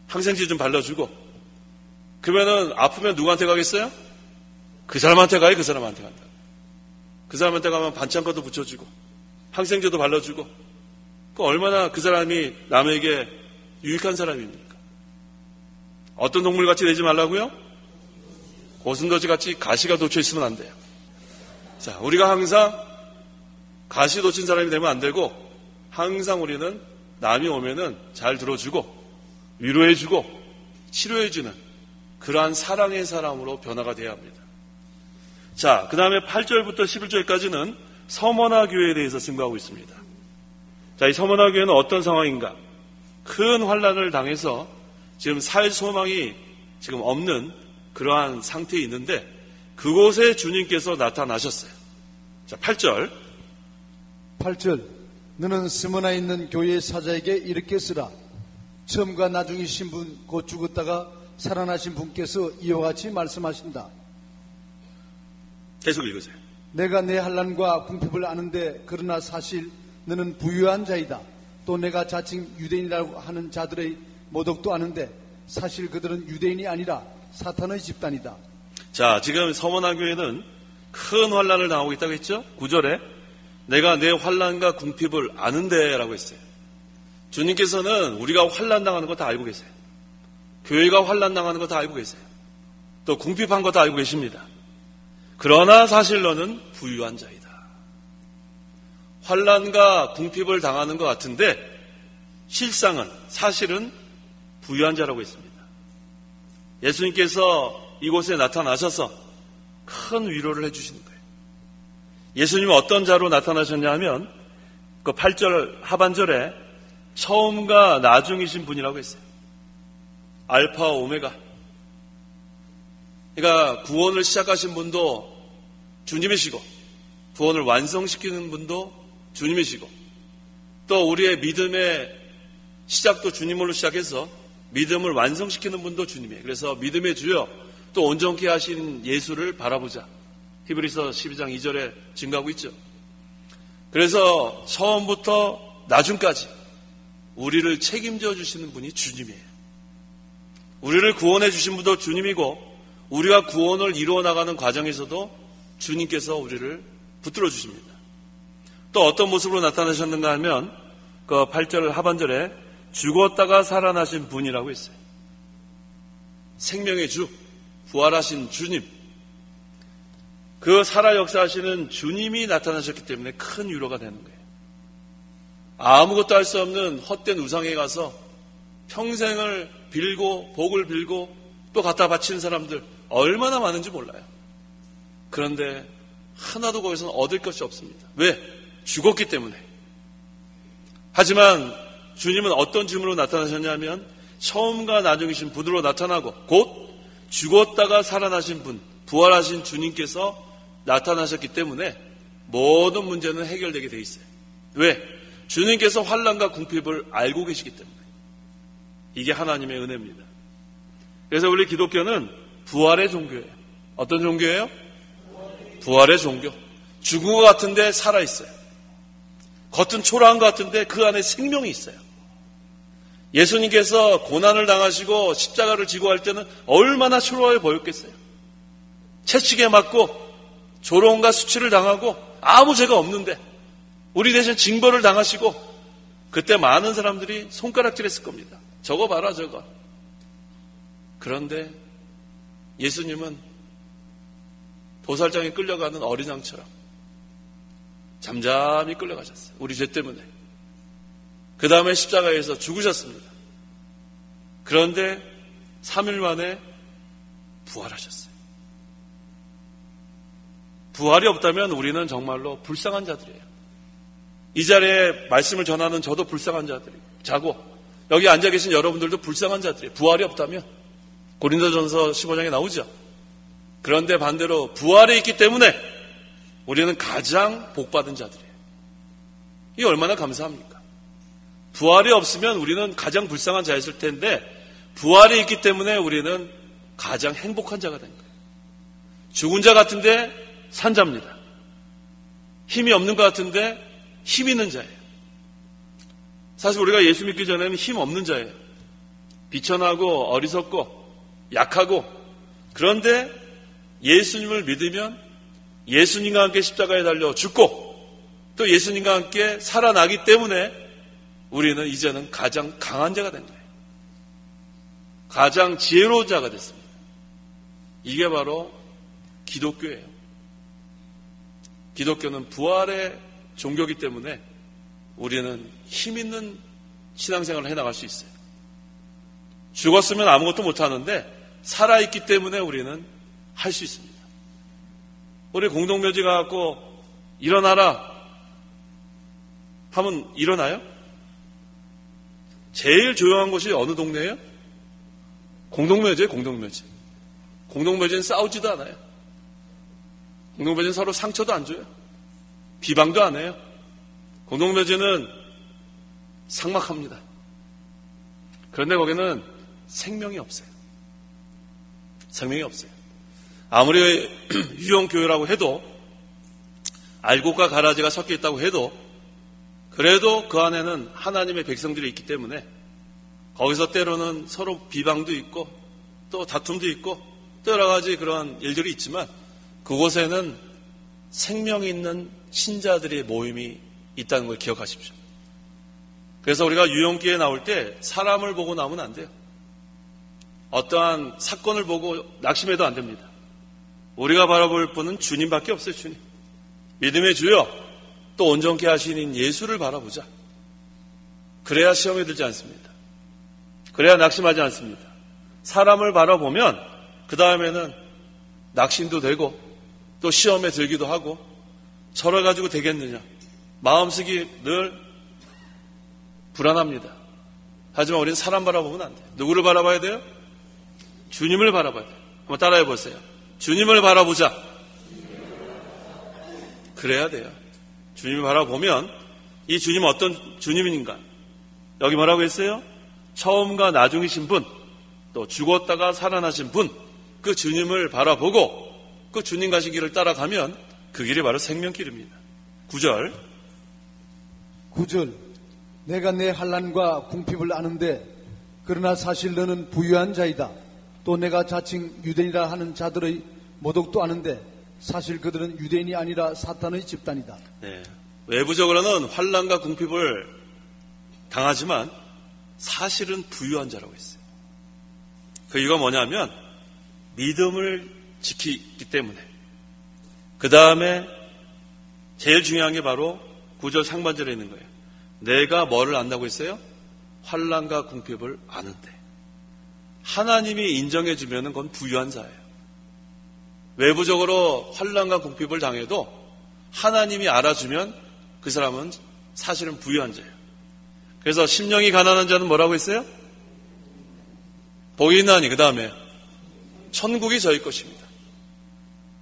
항생제 좀 발라주고. 그러면은 아프면 누구한테 가겠어요? 그 사람한테 가요. 그 사람한테 간다. 그 사람한테 가면 반창고도 붙여주고 항생제도 발라주고. 그 얼마나 그 사람이 남에게 유익한 사람입니까? 어떤 동물같이 되지 말라고요? 고슴도치같이 가시가 돋쳐 있으면 안 돼요. 자, 우리가 항상 가시 돋친 사람이 되면 안 되고 항상 우리는 남이 오면은 잘 들어주고 위로해주고 치료해주는 그러한 사랑의 사람으로 변화가 돼야 합니다. 자, 그 다음에 8절부터 11절까지는 서머나 교회에 대해서 증거하고 있습니다. 자, 이 서머나 교회는 어떤 상황인가? 큰 환난을 당해서 지금 살 소망이 지금 없는 그러한 상태에 있는데 그곳에 주님께서 나타나셨어요. 자, 8절. 너는 스머나에 있는 교회의 사자에게 이렇게 쓰라. 처음과 나중이신 분, 곧 죽었다가 살아나신 분께서 이와 같이 말씀하신다. 계속 읽으세요. 내가 내 환난과 궁핍을 아는데 그러나 사실 너는 부유한 자이다. 또 내가 자칭 유대인이라고 하는 자들의 모독도 아는데 사실 그들은 유대인이 아니라 사탄의 집단이다. 자, 지금 서머나 교회는 큰 환난을 당하고 있다고 했죠? 9절에 내가 내 환난과 궁핍을 아는데 라고 했어요. 주님께서는 우리가 환난 당하는 거 다 알고 계세요. 교회가 환난 당하는 거 다 알고 계세요. 또 궁핍한 거 다 알고 계십니다. 그러나 사실 너는 부유한 자이다. 환난과 궁핍을 당하는 것 같은데 실상은 사실은 부유한 자라고 했습니다. 예수님께서 이곳에 나타나셔서 큰 위로를 해주시는 거예요. 예수님은 어떤 자로 나타나셨냐 하면 그 8절 하반절에 처음과 나중이신 분이라고 했어요. 알파와 오메가. 그러니까 구원을 시작하신 분도 주님이시고 구원을 완성시키는 분도 주님이시고 또 우리의 믿음의 시작도 주님으로 시작해서 믿음을 완성시키는 분도 주님이에요. 그래서 믿음의 주여 또 온전케 하신 예수를 바라보자. 히브리서 12장 2절에 증가하고 있죠. 그래서 처음부터 나중까지 우리를 책임져 주시는 분이 주님이에요. 우리를 구원해 주신 분도 주님이고 우리가 구원을 이루어 나가는 과정에서도 주님께서 우리를 붙들어 주십니다. 또 어떤 모습으로 나타나셨는가 하면 그 8절 하반절에 죽었다가 살아나신 분이라고 했어요. 생명의 주, 부활하신 주님, 그 살아 역사하시는 주님이 나타나셨기 때문에 큰 위로가 되는 거예요. 아무것도 할 수 없는 헛된 우상에 가서 평생을 빌고 복을 빌고 또 갖다 바치는 사람들 얼마나 많은지 몰라요. 그런데 하나도 거기서는 얻을 것이 없습니다. 왜? 죽었기 때문에. 하지만 주님은 어떤 주님으로 나타나셨냐면 처음과 나중이신 분으로 나타나고 곧 죽었다가 살아나신 분, 부활하신 주님께서 나타나셨기 때문에 모든 문제는 해결되게 돼 있어요. 왜? 주님께서 환난과 궁핍을 알고 계시기 때문에. 이게 하나님의 은혜입니다. 그래서 우리 기독교는 부활의 종교예요. 어떤 종교예요? 부활의 종교. 죽은 것 같은데 살아있어요. 겉은 초라한 것 같은데 그 안에 생명이 있어요. 예수님께서 고난을 당하시고 십자가를 지고 할 때는 얼마나 초라해 보였겠어요. 채찍에 맞고 조롱과 수치를 당하고 아무 죄가 없는데 우리 대신 징벌을 당하시고 그때 많은 사람들이 손가락질했을 겁니다. 저거 봐라 저거. 그런데 예수님은 도살장에 끌려가는 어린 양처럼 잠잠히 끌려가셨어요. 우리 죄 때문에. 그 다음에 십자가에서 죽으셨습니다. 그런데 3일 만에 부활하셨어요. 부활이 없다면 우리는 정말로 불쌍한 자들이에요. 이 자리에 말씀을 전하는 저도 불쌍한 자들이에요. 자고 여기 앉아 계신 여러분들도 불쌍한 자들이에요. 부활이 없다면 고린도전서 15장에 나오죠. 그런데 반대로 부활이 있기 때문에 우리는 가장 복받은 자들이에요. 이게 얼마나 감사합니까? 부활이 없으면 우리는 가장 불쌍한 자였을 텐데 부활이 있기 때문에 우리는 가장 행복한 자가 된 거예요. 죽은 자 같은데 산자입니다. 힘이 없는 것 같은데 힘 있는 자예요. 사실 우리가 예수 믿기 전에는 힘 없는 자예요. 비천하고 어리석고 약하고, 그런데 예수님을 믿으면 예수님과 함께 십자가에 달려 죽고 또 예수님과 함께 살아나기 때문에 우리는 이제는 가장 강한 자가 된 거예요. 가장 지혜로운 자가 됐습니다. 이게 바로 기독교예요. 기독교는 부활의 종교이기 때문에 우리는 힘 있는 신앙생활을 해나갈 수 있어요. 죽었으면 아무것도 못하는데 살아있기 때문에 우리는 할 수 있습니다. 우리 공동묘지 가갖고 일어나라 하면 일어나요? 제일 조용한 곳이 어느 동네예요? 공동묘지예요. 공동묘지. 공동묘지는 싸우지도 않아요. 공동묘지는 서로 상처도 안 줘요. 비방도 안 해요. 공동묘지는 삭막합니다. 그런데 거기는 생명이 없어요. 생명이 없어요. 아무리 유형교회라고 해도, 알곡과 가라지가 섞여 있다고 해도, 그래도 그 안에는 하나님의 백성들이 있기 때문에 거기서 때로는 서로 비방도 있고 또 다툼도 있고 또 여러 가지 그런 일들이 있지만 그곳에는 생명이 있는 신자들의 모임이 있다는 걸 기억하십시오. 그래서 우리가 유형기에 나올 때 사람을 보고 나오면 안 돼요. 어떠한 사건을 보고 낙심해도 안 됩니다. 우리가 바라볼 분은 주님밖에 없어요. 주님. 믿음의 주여, 또 온전케 하시는 예수를 바라보자. 그래야 시험에 들지 않습니다. 그래야 낙심하지 않습니다. 사람을 바라보면 그 다음에는 낙심도 되고 또 시험에 들기도 하고, 저를 가지고 되겠느냐, 마음속이 늘 불안합니다. 하지만 우리는 사람 바라보면 안 돼요. 누구를 바라봐야 돼요? 주님을 바라봐야 돼요. 한번 따라해 보세요. 주님을 바라보자. 그래야 돼요. 주님을 바라보면 이 주님은 어떤 주님인가? 여기 뭐라고 했어요? 처음과 나중이신 분, 또 죽었다가 살아나신 분, 그 주님을 바라보고 그 주님 가신 길을 따라가면 그 길이 바로 생명길입니다. 9절. 내가 내 환난과 궁핍을 아는데 그러나 사실 너는 부유한 자이다. 또 내가 자칭 유대인이라 하는 자들의 모독도 아는데 사실 그들은 유대인이 아니라 사탄의 집단이다. 네. 외부적으로는 환난과 궁핍을 당하지만 사실은 부유한 자라고 했어요. 그 이유가 뭐냐면 믿음을 지키기 때문에. 그 다음에 제일 중요한 게 바로 9절 상반절에 있는 거예요. 내가 뭐를 안다고 했어요? 환난과 궁핍을 아는데. 하나님이 인정해 주면 그건 부유한 자예요. 외부적으로 환난과 궁핍을 당해도 하나님이 알아주면 그 사람은 사실은 부유한 자예요. 그래서 심령이 가난한 자는 뭐라고 했어요? 복이 있나니, 그 다음에 천국이 저희 것입니다.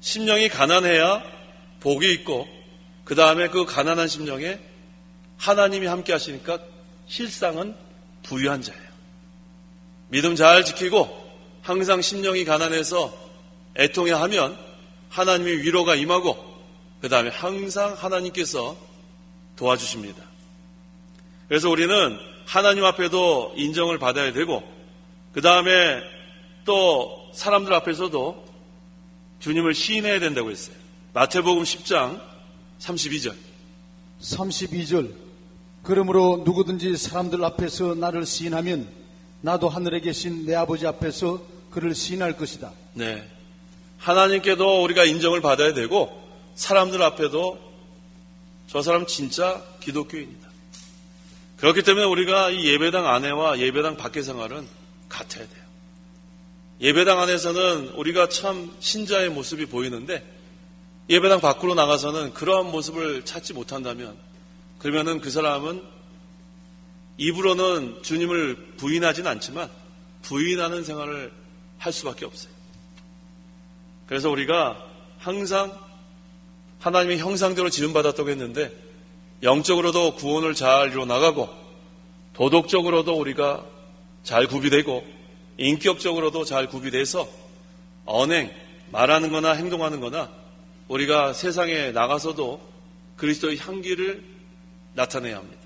심령이 가난해야 복이 있고, 그 다음에 그 가난한 심령에 하나님이 함께 하시니까 실상은 부유한 자예요. 믿음 잘 지키고 항상 심령이 가난해서 애통해 하면 하나님의 위로가 임하고, 그 다음에 항상 하나님께서 도와주십니다. 그래서 우리는 하나님 앞에도 인정을 받아야 되고, 그 다음에 또 사람들 앞에서도 주님을 시인해야 된다고 했어요. 마태복음 10장 32절. 32절. 그러므로 누구든지 사람들 앞에서 나를 시인하면 나도 하늘에 계신 내 아버지 앞에서 그를 시인할 것이다. 네. 하나님께도 우리가 인정을 받아야 되고, 사람들 앞에도 저 사람 진짜 기독교인이다. 그렇기 때문에 우리가 이 예배당 안에와 예배당 밖의 생활은 같아야 돼요. 예배당 안에서는 우리가 참 신자의 모습이 보이는데, 예배당 밖으로 나가서는 그러한 모습을 찾지 못한다면, 그러면은 그 사람은 입으로는 주님을 부인하진 않지만 부인하는 생활을 할 수밖에 없어요. 그래서 우리가 항상 하나님의 형상대로 지음받았다고 했는데, 영적으로도 구원을 잘 이루어나가고, 도덕적으로도 우리가 잘 구비되고, 인격적으로도 잘 구비돼서 언행, 말하는 거나 행동하는 거나 우리가 세상에 나가서도 그리스도의 향기를 나타내야 합니다.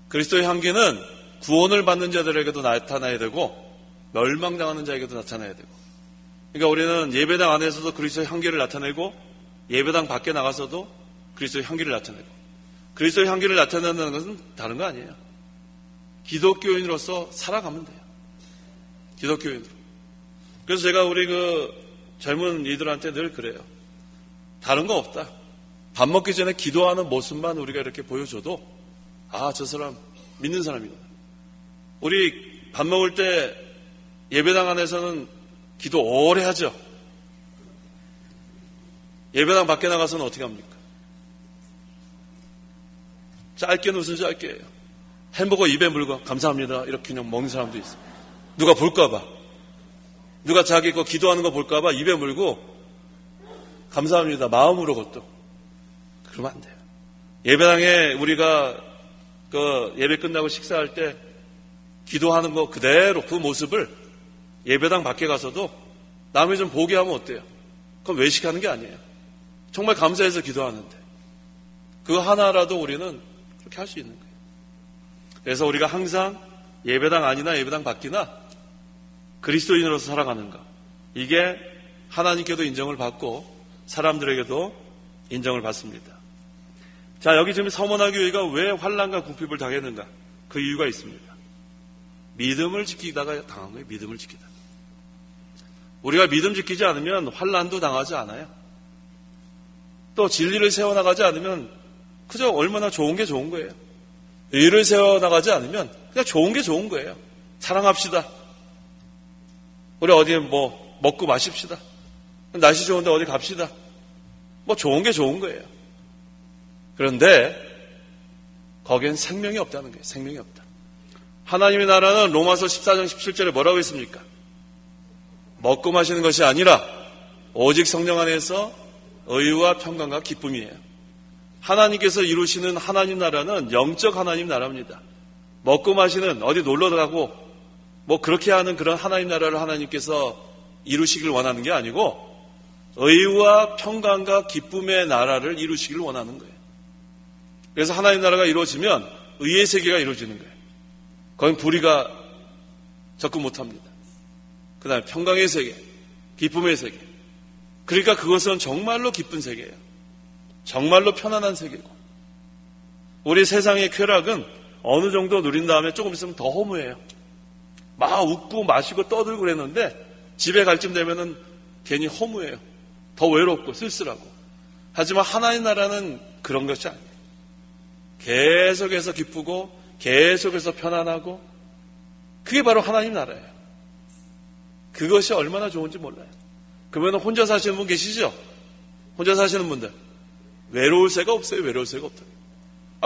그리스도의 향기는 구원을 받는 자들에게도 나타나야 되고, 멸망당하는 자에게도 나타나야 되고, 그러니까 우리는 예배당 안에서도 그리스도의 향기를 나타내고, 예배당 밖에 나가서도 그리스도의 향기를 나타내고, 그리스도의 향기를 나타낸다는 것은 다른 거 아니에요. 기독교인으로서 살아가면 돼요. 기독교인으로. 그래서 제가 우리 그 젊은 이들한테 늘 그래요. 다른 거 없다. 밥 먹기 전에 기도하는 모습만 우리가 이렇게 보여줘도, 아, 저 사람 믿는 사람이다. 우리 밥 먹을 때 예배당 안에서는 기도 오래 하죠. 예배당 밖에 나가서는 어떻게 합니까? 짧게는 무슨 짧게예요. 햄버거 입에 물고 감사합니다 이렇게 그냥 먹는 사람도 있어요. 누가 볼까봐, 누가 자기 거 기도하는 거 볼까봐 입에 물고 감사합니다 마음으로 그것도. 그러면 안 돼요. 예배당에 우리가 그 예배 끝나고 식사할 때 기도하는 거 그대로 그 모습을 예배당 밖에 가서도 남이 좀 보게 하면 어때요? 그건 외식하는 게 아니에요. 정말 감사해서 기도하는데 그거 하나라도 우리는 그렇게 할 수 있는 거예요. 그래서 우리가 항상 예배당 안이나 예배당 밖이나 그리스도인으로서 살아가는가, 이게 하나님께도 인정을 받고 사람들에게도 인정을 받습니다. 자, 여기 지금 서머나 교회가 왜 환난과 궁핍을 당했는가? 그 이유가 있습니다. 믿음을 지키다가 당한 거예요. 믿음을 지키다가. 우리가 믿음 지키지 않으면 환난도 당하지 않아요. 또 진리를 세워나가지 않으면 그저 얼마나 좋은 게 좋은 거예요. 의를 세워나가지 않으면 그냥 좋은 게 좋은 거예요. 사랑합시다. 우리 어디 뭐 먹고 마십시다. 날씨 좋은데 어디 갑시다. 뭐 좋은 게 좋은 거예요. 그런데 거기엔 생명이 없다는 거예요. 생명이 없다. 하나님의 나라는 로마서 14장 17절에 뭐라고 했습니까? 먹고 마시는 것이 아니라 오직 성령 안에서 의와 평강과 기쁨이에요. 하나님께서 이루시는 하나님 나라는 영적 하나님 나라입니다. 먹고 마시는, 어디 놀러 가고 뭐 그렇게 하는 그런 하나님 나라를 하나님께서 이루시길 원하는 게 아니고 의와 평강과 기쁨의 나라를 이루시길 원하는 거예요. 그래서 하나님 나라가 이루어지면 의의 세계가 이루어지는 거예요. 거긴 불의가 접근 못합니다. 그 다음에 평강의 세계, 기쁨의 세계. 그러니까 그것은 정말로 기쁜 세계예요. 정말로 편안한 세계고, 우리 세상의 쾌락은 어느 정도 누린 다음에 조금 있으면 더 허무해요. 막 웃고 마시고 떠들고 그랬는데 집에 갈 쯤 되면은 괜히 허무해요. 더 외롭고 쓸쓸하고. 하지만 하나님 나라는 그런 것이 아니에요. 계속해서 기쁘고 계속해서 편안하고, 그게 바로 하나님 나라예요. 그것이 얼마나 좋은지 몰라요. 그러면 혼자 사시는 분 계시죠? 혼자 사시는 분들 외로울 새가 없어요. 외로울 새가 없다.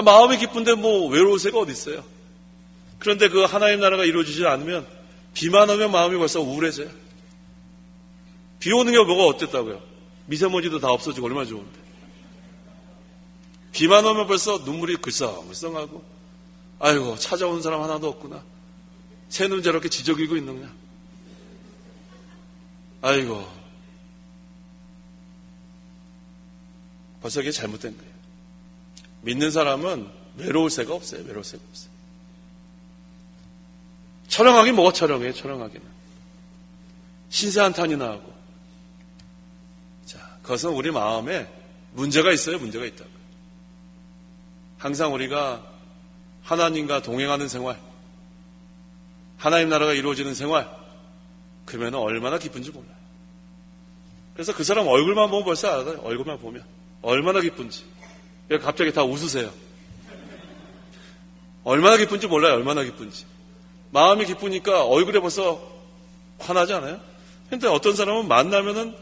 마음이 기쁜데 뭐 외로울 새가 어디 있어요. 그런데 그 하나님 나라가 이루어지지 않으면 비만 오면 마음이 벌써 우울해져요. 비 오는 게 뭐가 어땠다고요? 미세먼지도 다 없어지고 얼마나 좋은데. 비만 오면 벌써 눈물이 글썽글썽하고, 아이고 찾아오는 사람 하나도 없구나. 새는 저렇게 지저귀고 있느냐. 아이고. 벌써 이게 잘못된 거예요. 믿는 사람은 외로울 새가 없어요. 외로울 새가 없어요. 철렁하긴 뭐가 철렁해요. 철렁하기는. 신세 한탄이나 하고. 자, 그것은 우리 마음에 문제가 있어요. 문제가 있다고요. 항상 우리가 하나님과 동행하는 생활, 하나님 나라가 이루어지는 생활, 그러면 얼마나 기쁜지 몰라요. 그래서 그 사람 얼굴만 보면 벌써 알아요. 얼굴만 보면 얼마나 기쁜지. 갑자기 다 웃으세요. 얼마나 기쁜지 몰라요. 얼마나 기쁜지. 마음이 기쁘니까 얼굴에 벌써 화나지 않아요? 근데 어떤 사람은 만나면은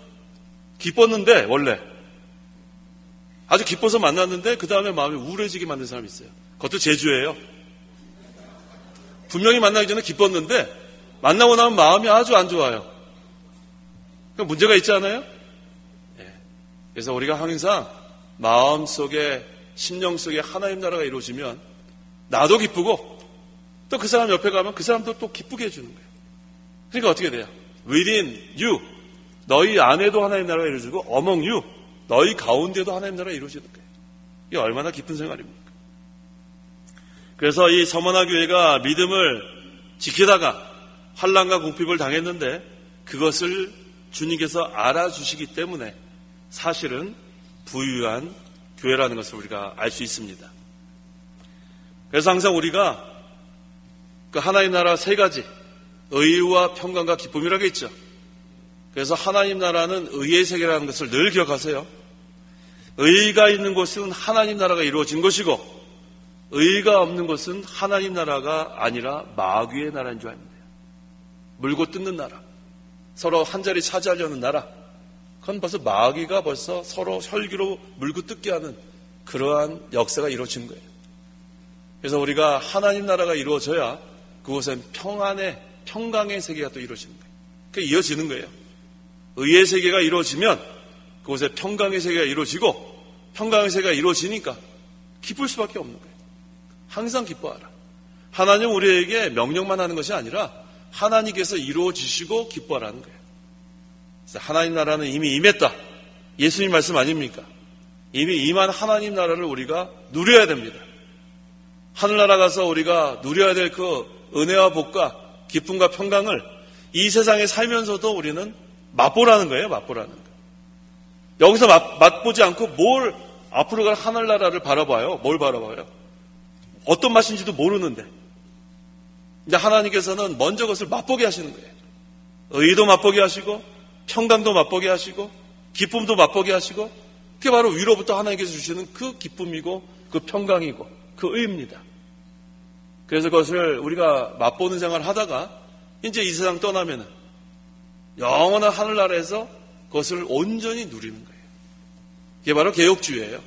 기뻤는데 원래 아주 기뻐서 만났는데 그 다음에 마음이 우울해지게 만든 사람이 있어요. 그것도 재주예요. 분명히 만나기 전에 기뻤는데 만나고 나면 마음이 아주 안 좋아요. 그러니까 문제가 있지 않아요? 네. 그래서 우리가 항상 마음속에 심령 속에 하나님 나라가 이루어지면 나도 기쁘고 또 그 사람 옆에 가면 그 사람도 또 기쁘게 해주는 거예요. 그러니까 어떻게 돼요? Within you, 너희 안에도 하나님 나라가 이루어지고 among you, 너희 가운데도 하나님 나라가 이루어지는 거예요. 이게 얼마나 기쁜 생활입니까? 그래서 이 서머나 교회가 믿음을 지키다가 환난과 궁핍을 당했는데 그것을 주님께서 알아주시기 때문에 사실은 부유한 교회라는 것을 우리가 알 수 있습니다. 그래서 항상 우리가 그 하나님 나라 세 가지, 의와 평강과 기쁨이라고 있죠. 그래서 하나님 나라는 의의 세계라는 것을 늘 기억하세요. 의가 있는 곳은 하나님 나라가 이루어진 것이고 의가 없는 곳은 하나님 나라가 아니라 마귀의 나라인 줄 압니다. 물고 뜯는 나라, 서로 한 자리 차지하려는 나라, 그건 벌써 마귀가 벌써 서로 혈기로 물고 뜯게 하는 그러한 역사가 이루어진 거예요. 그래서 우리가 하나님 나라가 이루어져야 그곳엔 평강의 세계가 또 이루어지는 거예요. 그게 이어지는 거예요. 의의 세계가 이루어지면 그곳에 평강의 세계가 이루어지고 평강의 세계가 이루어지니까 기쁠 수밖에 없는 거예요. 항상 기뻐하라. 하나님은 우리에게 명령만 하는 것이 아니라 하나님께서 이루어지시고 기뻐하라는 거예요. 그래서 하나님 나라는 이미 임했다. 예수님 말씀 아닙니까? 이미 임한 하나님 나라를 우리가 누려야 됩니다. 하늘나라 가서 우리가 누려야 될 그 은혜와 복과 기쁨과 평강을 이 세상에 살면서도 우리는 맛보라는 거예요. 맛보라는 거예요. 여기서 맛보지 않고 뭘 앞으로 갈 하늘나라를 바라봐요. 뭘 바라봐요? 어떤 맛인지도 모르는데. 근데 하나님께서는 먼저 그것을 맛보게 하시는 거예요. 의도 맛보게 하시고 평강도 맛보게 하시고 기쁨도 맛보게 하시고 그게 바로 위로부터 하나님께서 주시는 그 기쁨이고 그 평강이고 그 의입니다. 그래서 그것을 우리가 맛보는 생활을 하다가 이제 이 세상 떠나면은 영원한 하늘나라에서 그것을 온전히 누리는 거예요. 이게 바로 개혁주의예요.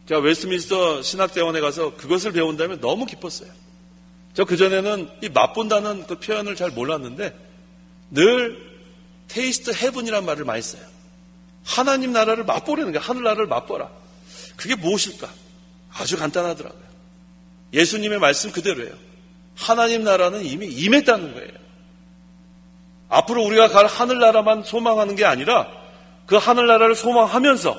제가 웨스트민스터 신학대원에 가서 그것을 배운다면 너무 기뻤어요. 저 그전에는 이 맛본다는 그 표현을 잘 몰랐는데 늘 테이스트 헤븐이란 말을 많이 써요. 하나님 나라를 맛보라는 거예요. 하늘나라를 맛보라. 그게 무엇일까? 아주 간단하더라고요. 예수님의 말씀 그대로예요. 하나님 나라는 이미 임했다는 거예요. 앞으로 우리가 갈 하늘나라만 소망하는 게 아니라 그 하늘나라를 소망하면서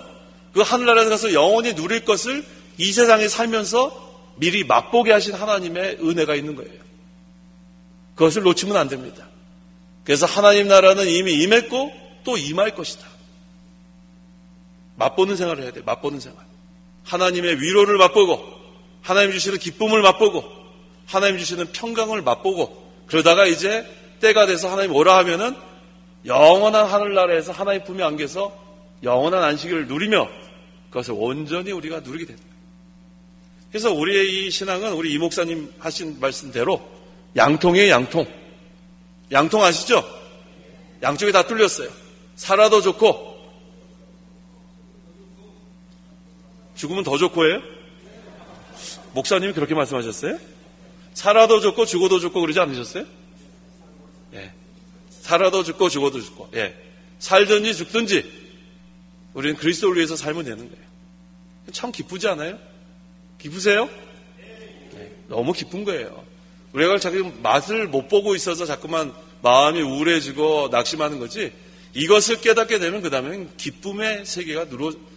그 하늘나라에 가서 영원히 누릴 것을 이 세상에 살면서 미리 맛보게 하신 하나님의 은혜가 있는 거예요. 그것을 놓치면 안 됩니다. 그래서 하나님 나라는 이미 임했고 또 임할 것이다. 맛보는 생활을 해야 돼요. 맛보는 생활. 하나님의 위로를 맛보고 하나님 주시는 기쁨을 맛보고 하나님 주시는 평강을 맛보고 그러다가 이제 때가 돼서 하나님 오라 하면은 영원한 하늘나라에서 하나님 품에 안겨서 영원한 안식일을 누리며 그것을 온전히 우리가 누리게 됩니다. 그래서 우리의 이 신앙은 우리 이 목사님 하신 말씀대로 양통이에요. 양통 아시죠? 양쪽이 다 뚫렸어요. 살아도 좋고 죽으면 더 좋고예요? 목사님이 그렇게 말씀하셨어요? 살아도 좋고 죽어도 좋고 그러지 않으셨어요? 예. 살아도 죽고 죽어도 죽고. 예. 살든지 죽든지 우리는 그리스도를 위해서 살면 되는 거예요. 참 기쁘지 않아요? 기쁘세요? 네. 너무 기쁜 거예요. 우리가 자꾸 맛을 못 보고 있어서 자꾸만 마음이 우울해지고 낙심하는 거지 이것을 깨닫게 되면 그 다음에는 기쁨의 세계가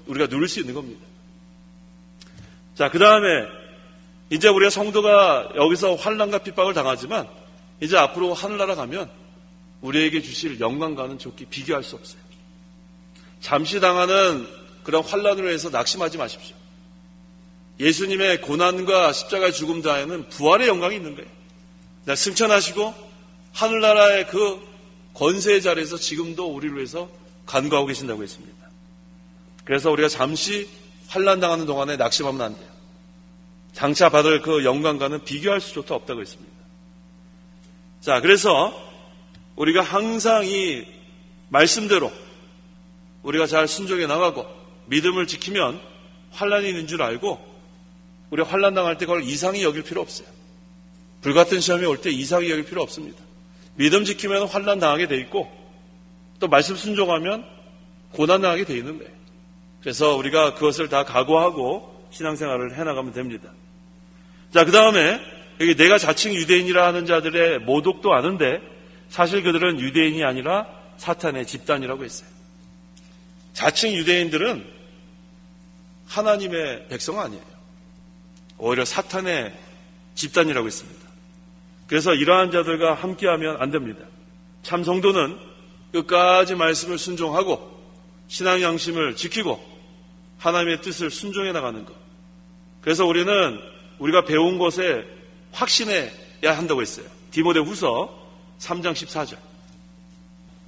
우리가 누릴 수 있는 겁니다. 자, 그 다음에 이제 우리가 성도가 여기서 환난과 핍박을 당하지만 이제 앞으로 하늘나라 가면 우리에게 주실 영광과는 좋게 비교할 수 없어요. 잠시 당하는 그런 환난으로 해서 낙심하지 마십시오. 예수님의 고난과 십자가의 죽음 다에는 부활의 영광이 있는 거예요. 승천하시고 하늘나라의 그 권세의 자리에서 지금도 우리를 위해서 간구하고 계신다고 했습니다. 그래서 우리가 잠시 환난 당하는 동안에 낙심하면 안 돼요. 장차 받을 그 영광과는 비교할 수조차 없다고 했습니다. 자, 그래서 우리가 항상 이 말씀대로 우리가 잘 순종해 나가고 믿음을 지키면 환난이 있는 줄 알고 우리가 환난 당할 때 그걸 이상히 여길 필요 없어요. 불같은 시험이 올 때 이상히 여길 필요 없습니다. 믿음 지키면 환난 당하게 돼 있고 또 말씀 순종하면 고난 당하게 돼 있는 거예요. 그래서 우리가 그것을 다 각오하고 신앙생활을 해나가면 됩니다. 자, 그 다음에 여기 내가 자칭 유대인이라 하는 자들의 모독도 아는데 사실 그들은 유대인이 아니라 사탄의 집단이라고 했어요. 자칭 유대인들은 하나님의 백성 아니에요. 오히려 사탄의 집단이라고 했습니다. 그래서 이러한 자들과 함께하면 안 됩니다. 참 성도는 끝까지 말씀을 순종하고 신앙 양심을 지키고 하나님의 뜻을 순종해 나가는 것. 그래서 우리는 우리가 배운 것에 확신해야 한다고 했어요. 디모데후서 3장 14절.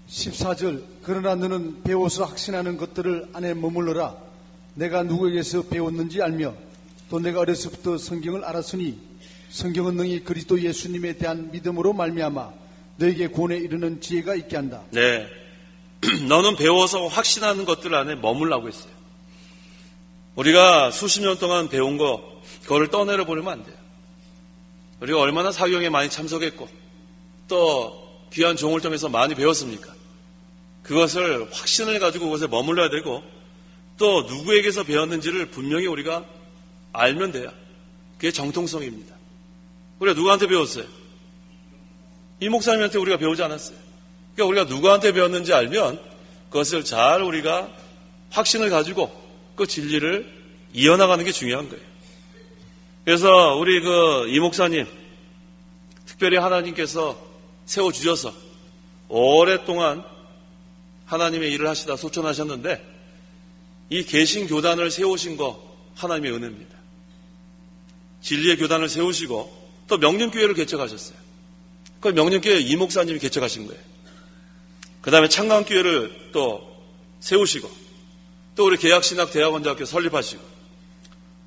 14절. 그러나 너는 배워서 확신하는 것들을 안에 머물러라. 내가 누구에게서 배웠는지 알며 또 내가 어려서부터 성경을 알았으니 성경은 능히 그리스도 예수님에 대한 믿음으로 말미암아 너에게 구원에 이르는 지혜가 있게 한다. 네, 너는 배워서 확신하는 것들 안에 머물라고 했어요. 우리가 수십 년 동안 배운 거 그거를 떠내려 버리면 안 돼요. 우리가 얼마나 사경에 많이 참석했고 또 귀한 종을 통해서 많이 배웠습니까? 그것을 확신을 가지고 그것에 머물러야 되고 또 누구에게서 배웠는지를 분명히 우리가 알면 돼요. 그게 정통성입니다. 우리가 누구한테 배웠어요? 이 목사님한테 우리가 배우지 않았어요. 그러니까 우리가 누구한테 배웠는지 알면 그것을 잘 우리가 확신을 가지고 그 진리를 이어나가는 게 중요한 거예요. 그래서 우리 이 목사님 특별히 하나님께서 세워주셔서 오랫동안 하나님의 일을 하시다 소천하셨는데 이 개신교단을 세우신 거 하나님의 은혜입니다. 진리의 교단을 세우시고 또 명륜교회를 개척하셨어요. 그 명륜교회 이 목사님이 개척하신 거예요. 그 다음에 창강교회를 또 세우시고 또 우리 계약신학대학원대학교 설립하시고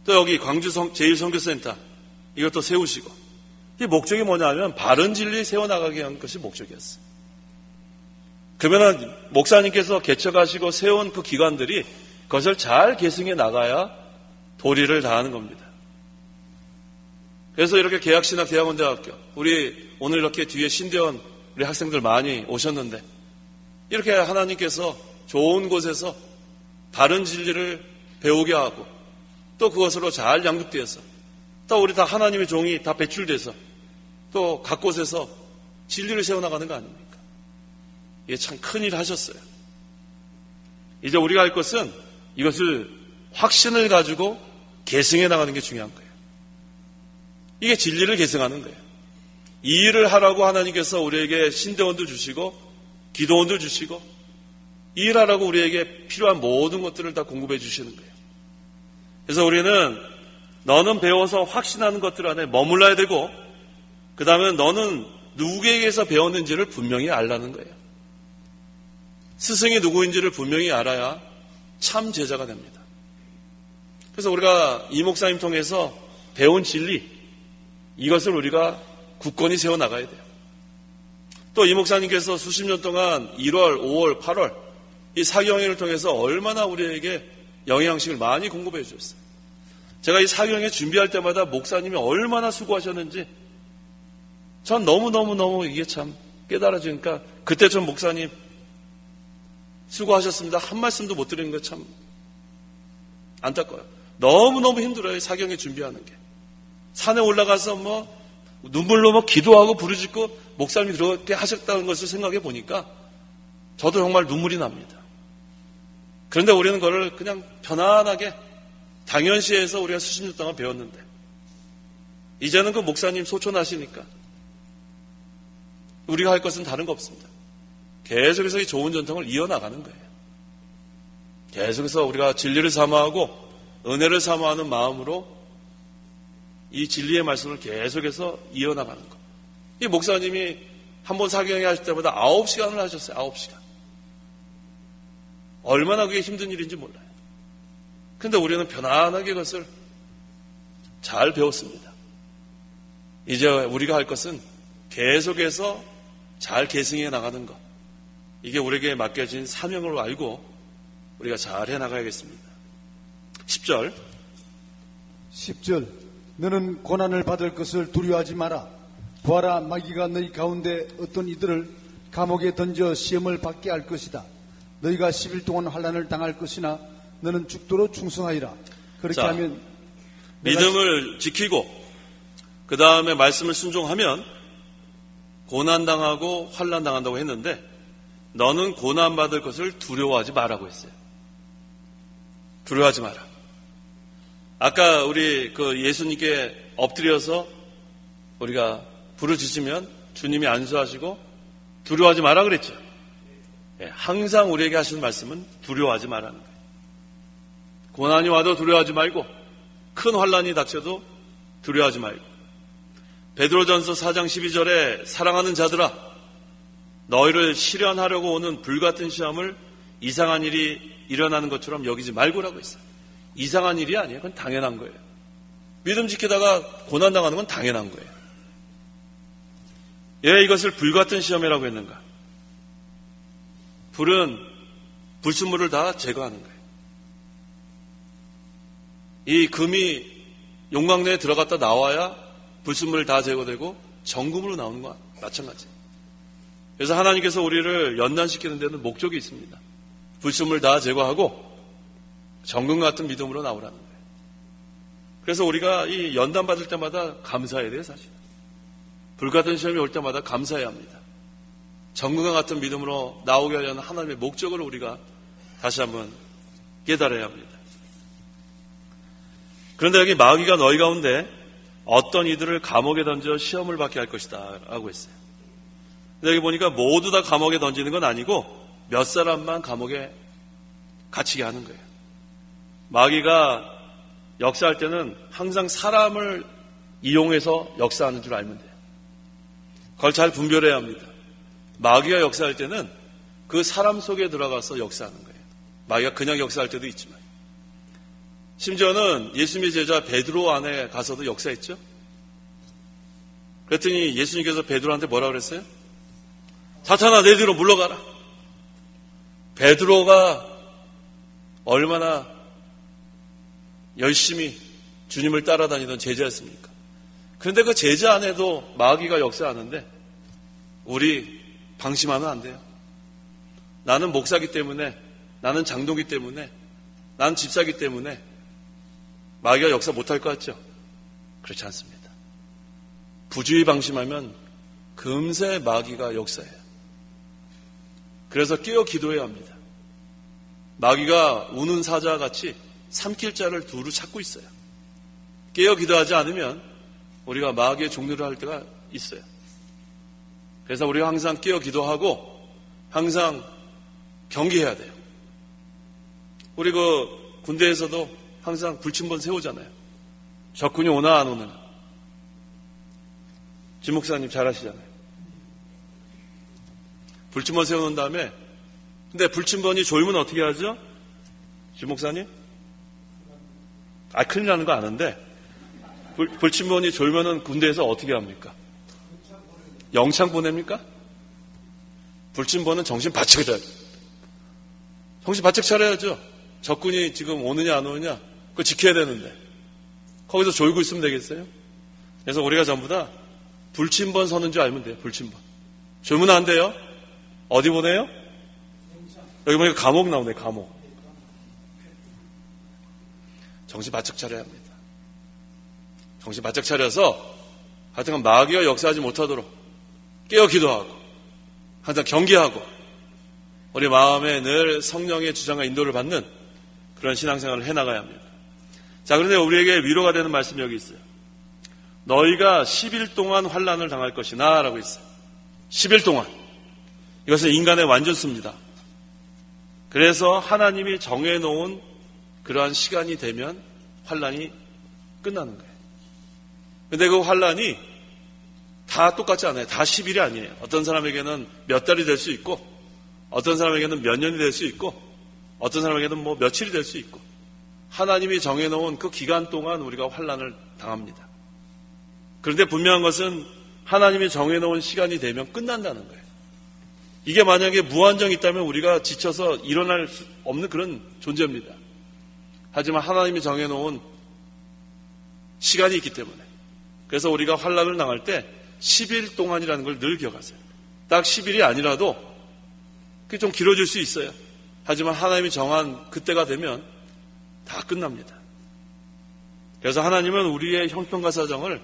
또 여기 광주 제1선교센터 이것도 세우시고 이 목적이 뭐냐면 바른 진리 세워나가게 한 것이 목적이었어요. 그러면 목사님께서 개척하시고 세운 그 기관들이 그것을 잘 계승해 나가야 도리를 다하는 겁니다. 그래서 이렇게 계약신학대학원대학교 우리 오늘 이렇게 뒤에 신대원 우리 학생들 많이 오셨는데 이렇게 하나님께서 좋은 곳에서 바른 진리를 배우게 하고 또 그것으로 잘 양육되어서 또 우리 다 하나님의 종이 다 배출돼서 또 각 곳에서 진리를 세워나가는 거 아닙니까? 이게 참 큰일 하셨어요. 이제 우리가 할 것은 이것을 확신을 가지고 계승해 나가는 게 중요한 거예요. 이게 진리를 계승하는 거예요. 이 일을 하라고 하나님께서 우리에게 신대원도 주시고 기도원도 주시고 이 일하라고 우리에게 필요한 모든 것들을 다 공급해 주시는 거예요. 그래서 우리는 너는 배워서 확신하는 것들 안에 머물러야 되고 그 다음에 너는 누구에게서 배웠는지를 분명히 알라는 거예요. 스승이 누구인지를 분명히 알아야 참 제자가 됩니다. 그래서 우리가 이 목사님 통해서 배운 진리 이것을 우리가 굳건히 세워나가야 돼요. 또 이 목사님께서 수십 년 동안 1월, 5월, 8월 이 사경회를 통해서 얼마나 우리에게 영양식을 많이 공급해 주셨어요. 제가 이 사경회 준비할 때마다 목사님이 얼마나 수고하셨는지 전 너무너무 이게 참 깨달아지니까 그때 전 목사님 수고하셨습니다. 한 말씀도 못 드리는 거 참 안타까워요. 너무너무 힘들어요. 사경회 준비하는 게. 산에 올라가서 눈물로 기도하고 부르짖고 목사님이 그렇게 하셨다는 것을 생각해 보니까 저도 정말 눈물이 납니다. 그런데 우리는 그걸 그냥 편안하게 당연시해서 우리가 수십 년 동안 배웠는데 이제는 그 목사님 소천하시니까 우리가 할 것은 다른 거 없습니다. 계속해서 이 좋은 전통을 이어나가는 거예요. 계속해서 우리가 진리를 사모하고 은혜를 사모하는 마음으로 이 진리의 말씀을 계속해서 이어나가는 것. 이 목사님이 한번 사경에 하실 때마다 9시간을 하셨어요. 9시간. 얼마나 그게 힘든 일인지 몰라요. 그런데 우리는 편안하게 그것을 잘 배웠습니다. 이제 우리가 할 것은 계속해서 잘 계승해 나가는 것. 이게 우리에게 맡겨진 사명으로 알고 우리가 잘 해나가야겠습니다. 10절 너는 고난을 받을 것을 두려워하지 마라. 보아라, 마귀가 너희 가운데 어떤 이들을 감옥에 던져 시험을 받게 할 것이다. 너희가 10일 동안 환난을 당할 것이나 너는 죽도록 충성하리라. 그렇게 하면 믿음을 지키고 그 다음에 말씀을 순종하면 고난당하고 환난당한다고 했는데 너는 고난받을 것을 두려워하지 마라고 했어요. 두려워하지 마라. 아까 우리 그 예수님께 엎드려서 우리가 부르짖으면 주님이 안수하시고 두려워하지 마라 그랬죠. 항상 우리에게 하시는 말씀은 두려워하지 말라는 거예요. 고난이 와도 두려워하지 말고 큰 환난이 닥쳐도 두려워하지 말고 베드로전서 4장 12절에 사랑하는 자들아 너희를 시련하려고 오는 불같은 시험을 이상한 일이 일어나는 것처럼 여기지 말고라고 했어요. 이상한 일이 아니에요. 그건 당연한 거예요. 믿음 지키다가 고난당하는 건 당연한 거예요. 왜 이것을 불같은 시험이라고 했는가? 불은 불순물을 다 제거하는 거예요. 이 금이 용광로에 들어갔다 나와야 불순물 다 제거되고 정금으로 나오는 거와 마찬가지예요. 그래서 하나님께서 우리를 연단시키는 데는 목적이 있습니다. 불순물 다 제거하고 정금 같은 믿음으로 나오라는 거예요. 그래서 우리가 이 연단 받을 때마다 감사해야 돼요, 사실. 불같은 시험이 올 때마다 감사해야 합니다. 정금과 같은 믿음으로 나오게 하려는 하나님의 목적을 우리가 다시 한번 깨달아야 합니다. 그런데 여기 마귀가 너희 가운데 어떤 이들을 감옥에 던져 시험을 받게 할 것이다 라고 했어요. 근데 여기 보니까 모두 다 감옥에 던지는 건 아니고 몇 사람만 감옥에 갇히게 하는 거예요. 마귀가 역사할 때는 항상 사람을 이용해서 역사하는 줄 알면 돼요. 그걸 잘 분별해야 합니다. 마귀가 역사할 때는 그 사람 속에 들어가서 역사하는 거예요. 마귀가 그냥 역사할 때도 있지만 심지어는 예수님의 제자 베드로 안에 가서도 역사했죠. 그랬더니 예수님께서 베드로한테 뭐라 그랬어요? 사탄아 내 뒤로 물러가라. 베드로가 얼마나 열심히 주님을 따라다니던 제자였습니까? 그런데 그 제자 안에도 마귀가 역사하는데 우리 방심하면 안 돼요. 나는 목사기 때문에, 나는 장로기 때문에, 나는 집사기 때문에 마귀가 역사 못할 것 같죠? 그렇지 않습니다. 부주의 방심하면 금세 마귀가 역사해요. 그래서 깨어 기도해야 합니다. 마귀가 우는 사자같이 삼킬 자를 두루 찾고 있어요. 깨어 기도하지 않으면 우리가 마귀의 종류를 할 때가 있어요. 그래서 우리가 항상 깨어 기도하고 항상 경계해야 돼요. 우리 그 군대에서도 항상 불침번 세우잖아요. 적군이 오나 안 오나. 지 목사님 잘 아시잖아요. 불침번 세우는 다음에 근데 불침번이 졸면 어떻게 하죠? 지 목사님? 큰일 나는 거 아는데 불침번이 졸면은 군대에서 어떻게 합니까? 영창 보냅니까? 불침번은 정신 바짝 차려야 돼요. 정신 바짝 차려야죠. 적군이 지금 오느냐 안 오느냐 그거 지켜야 되는데 거기서 졸고 있으면 되겠어요? 그래서 우리가 전부 다 불침번 서는 줄 알면 돼요. 불침번. 졸면 안 돼요. 어디 보내요? 여기 보니까 감옥 나오네. 감옥. 정신 바짝 차려야 합니다. 정신 바짝 차려서 하여튼 마귀가 역사하지 못하도록 깨어 기도하고 항상 경계하고 우리 마음에 늘 성령의 주장과 인도를 받는 그런 신앙생활을 해나가야 합니다. 자, 그런데 우리에게 위로가 되는 말씀이 여기 있어요. 너희가 10일 동안 환난을 당할 것이나 라고 있어요. 10일 동안. 이것은 인간의 완전수입니다. 그래서 하나님이 정해놓은 그러한 시간이 되면 환난이 끝나는 거예요. 근데 그 환난이 다 똑같지 않아요. 다 10일이 아니에요. 어떤 사람에게는 몇 달이 될 수 있고, 어떤 사람에게는 몇 년이 될 수 있고, 어떤 사람에게는 뭐 며칠이 될 수 있고, 하나님이 정해놓은 그 기간 동안 우리가 환난을 당합니다. 그런데 분명한 것은 하나님이 정해놓은 시간이 되면 끝난다는 거예요. 이게 만약에 무한정이 있다면 우리가 지쳐서 일어날 수 없는 그런 존재입니다. 하지만 하나님이 정해놓은 시간이 있기 때문에, 그래서 우리가 환난을 당할 때 10일 동안이라는 걸 늘 기억하세요. 딱 10일이 아니라도 그게 좀 길어질 수 있어요. 하지만 하나님이 정한 그때가 되면 다 끝납니다. 그래서 하나님은 우리의 형편과 사정을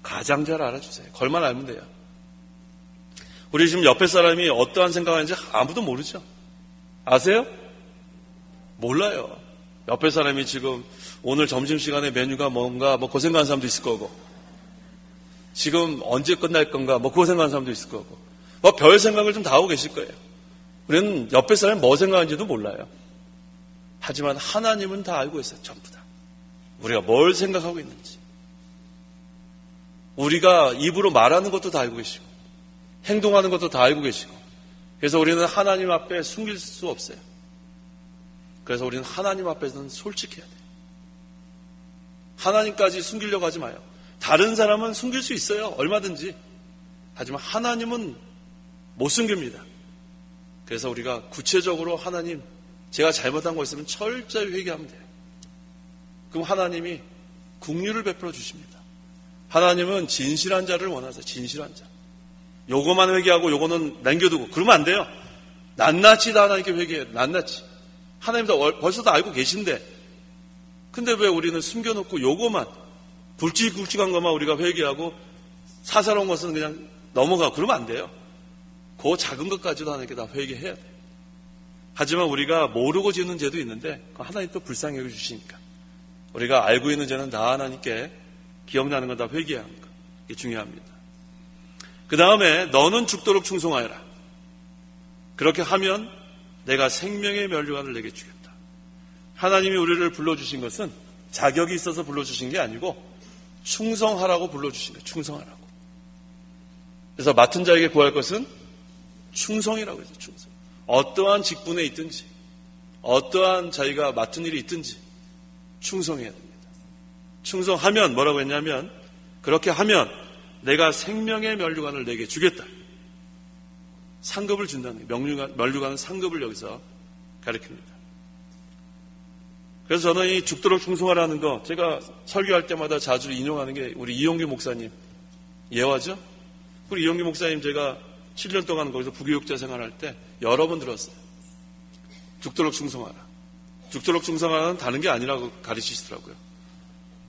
가장 잘 알아주세요. 걸만 알면 돼요. 우리 지금 옆에 사람이 어떠한 생각하는지 아무도 모르죠. 아세요? 몰라요. 옆에 사람이 지금 오늘 점심시간에 메뉴가 뭔가 뭐 고생하는 사람도 있을 거고, 지금 언제 끝날 건가 뭐 그거 생각하는 사람도 있을 거고, 뭐 별 생각을 좀 다 하고 계실 거예요. 우리는 옆에 사람이 뭐 생각하는지도 몰라요. 하지만 하나님은 다 알고 있어요. 전부 다. 우리가 뭘 생각하고 있는지. 우리가 입으로 말하는 것도 다 알고 계시고, 행동하는 것도 다 알고 계시고, 그래서 우리는 하나님 앞에 숨길 수 없어요. 그래서 우리는 하나님 앞에서는 솔직해야 돼요. 하나님까지 숨기려고 하지 마요. 다른 사람은 숨길 수 있어요. 얼마든지. 하지만 하나님은 못 숨깁니다. 그래서 우리가 구체적으로 하나님, 제가 잘못한 거 있으면 철저히 회개하면 돼요. 그럼 하나님이 긍휼을 베풀어 주십니다. 하나님은 진실한 자를 원하세요. 진실한 자. 요거만 회개하고 요거는 남겨두고 그러면 안 돼요. 낱낱이 다 하나님께 회개해요. 낱낱이. 하나님도 벌써 다 알고 계신데, 근데 왜 우리는 숨겨놓고 요거만, 굵직굵직한 것만 우리가 회개하고 사사로운 것은 그냥 넘어가고 그러면 안 돼요. 그 작은 것까지도 하나님께 다 회개해야 돼요. 하지만 우리가 모르고 짓는 죄도 있는데 하나님 또 불쌍히 여겨주시니까 우리가 알고 있는 죄는 다 하나님께 기억나는 건 다 회개하는 것. 이게 중요합니다. 그 다음에 너는 죽도록 충성하여라. 그렇게 하면 내가 생명의 면류관을 내게 주겠다. 하나님이 우리를 불러주신 것은 자격이 있어서 불러주신 게 아니고 충성하라고 불러주신 거예요. 충성하라고. 그래서 맡은 자에게 구할 것은 충성이라고 해서 충성. 어떠한 직분에 있든지 어떠한 자기가 맡은 일이 있든지 충성해야 됩니다. 충성하면 뭐라고 했냐면, 그렇게 하면 내가 생명의 면류관을 내게 주겠다. 상급을 준다는 거예요. 면류관은 상급을 여기서 가리킵니다. 그래서 저는 이 죽도록 충성하라는 거, 제가 설교할 때마다 자주 인용하는 게 우리 이용규 목사님 예화죠. 우리 이용규 목사님 제가 7년 동안 거기서 부교육자 생활할 때 여러 번 들었어요. 죽도록 충성하라. 죽도록 충성하라는 다른 게 아니라고 가르치시더라고요.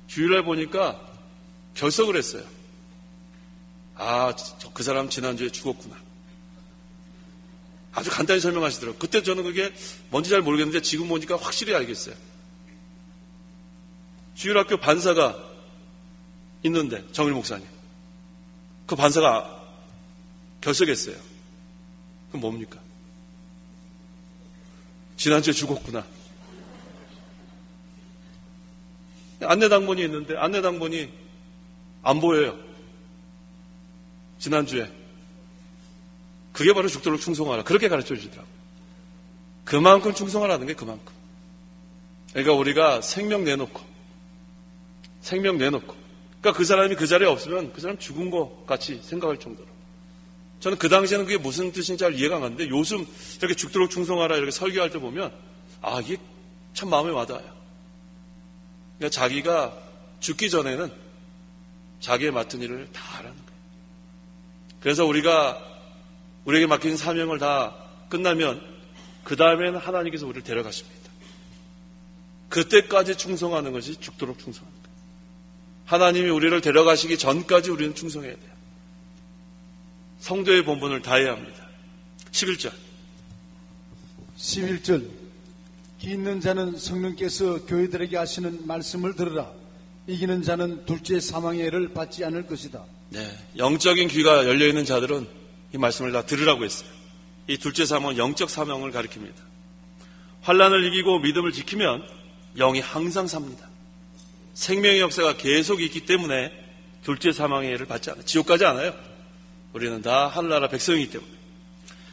주일날 보니까 결석을 했어요. 아, 그 사람 지난주에 죽었구나. 아주 간단히 설명하시더라고요. 그때 저는 그게 뭔지 잘 모르겠는데 지금 보니까 확실히 알겠어요. 주일학교 반사가 있는데, 정일 목사님. 그 반사가 결석했어요. 그럼 뭡니까? 지난주에 죽었구나. 안내당번이 있는데 안내당번이 안 보여요. 지난주에. 그게 바로 죽도록 충성하라. 그렇게 가르쳐 주시더라고요. 그만큼 충성하라는 게 그만큼. 그러니까 우리가 생명 내놓고 그러니까 그 사람이 그 자리에 없으면 그 사람 죽은 것 같이 생각할 정도로. 저는 그 당시에는 그게 무슨 뜻인지 잘 이해가 안 갔는데 요즘 이렇게 죽도록 충성하라 이렇게 설교할 때 보면, 아, 이게 참 마음에 와닿아요. 그러니까 자기가 죽기 전에는 자기의 맡은 일을 다 하라는 거예요. 그래서 우리에게 맡긴 사명을 다 끝나면 그 다음에는 하나님께서 우리를 데려가십니다. 그때까지 충성하는 것이 죽도록 충성하는 거예요. 하나님이 우리를 데려가시기 전까지 우리는 충성해야 돼요. 성도의 본분을 다해야 합니다. 11절. 11절 기 있는 자는 성령께서 교회들에게 하시는 말씀을 들으라. 이기는 자는 둘째 사망의 해를 받지 않을 것이다. 네, 영적인 귀가 열려있는 자들은 이 말씀을 다 들으라고 했어요. 이 둘째 사망은 영적 사명을 가리킵니다. 환난을 이기고 믿음을 지키면 영이 항상 삽니다. 생명의 역사가 계속 있기 때문에 둘째 사망의 해를 받지 않아요. 지옥 가지 않아요. 우리는 다 하늘나라 백성이기 때문에.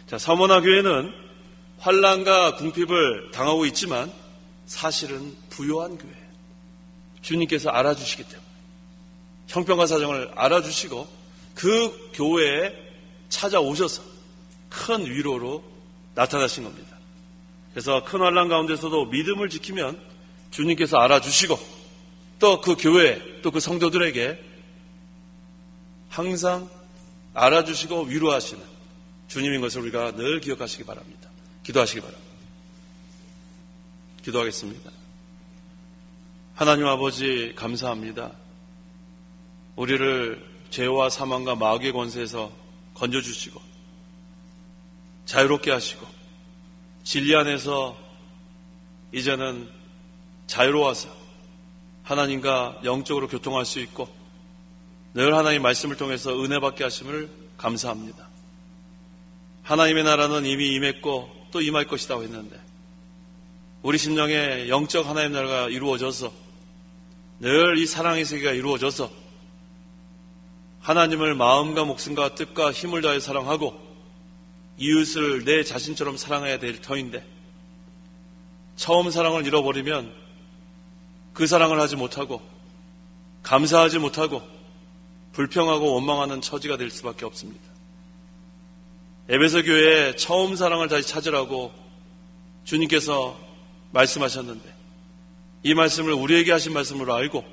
자, 서머나 교회는 환난과 궁핍을 당하고 있지만 사실은 부요한 교회예요. 주님께서 알아주시기 때문에 형편과 사정을 알아주시고 그 교회에 찾아오셔서 큰 위로로 나타나신 겁니다. 그래서 큰 환난 가운데서도 믿음을 지키면 주님께서 알아주시고 또 그 교회 또 그 성도들에게 항상 알아주시고 위로하시는 주님인 것을 우리가 늘 기억하시기 바랍니다. 기도하시기 바랍니다. 기도하겠습니다. 하나님 아버지 감사합니다. 우리를 죄와 사망과 마귀의 권세에서 건져주시고 자유롭게 하시고 진리 안에서 이제는 자유로워서 하나님과 영적으로 교통할 수 있고 늘 하나님의 말씀을 통해서 은혜 받게 하심을 감사합니다. 하나님의 나라는 이미 임했고 또 임할 것이라고 했는데 우리 심령에 영적 하나님의 나라가 이루어져서 늘 이 사랑의 세계가 이루어져서 하나님을 마음과 목숨과 뜻과 힘을 다해 사랑하고 이웃을 내 자신처럼 사랑해야 될 터인데 처음 사랑을 잃어버리면 그 사랑을 하지 못하고 감사하지 못하고 불평하고 원망하는 처지가 될 수밖에 없습니다. 에베소 교회에 처음 사랑을 다시 찾으라고 주님께서 말씀하셨는데 이 말씀을 우리에게 하신 말씀으로 알고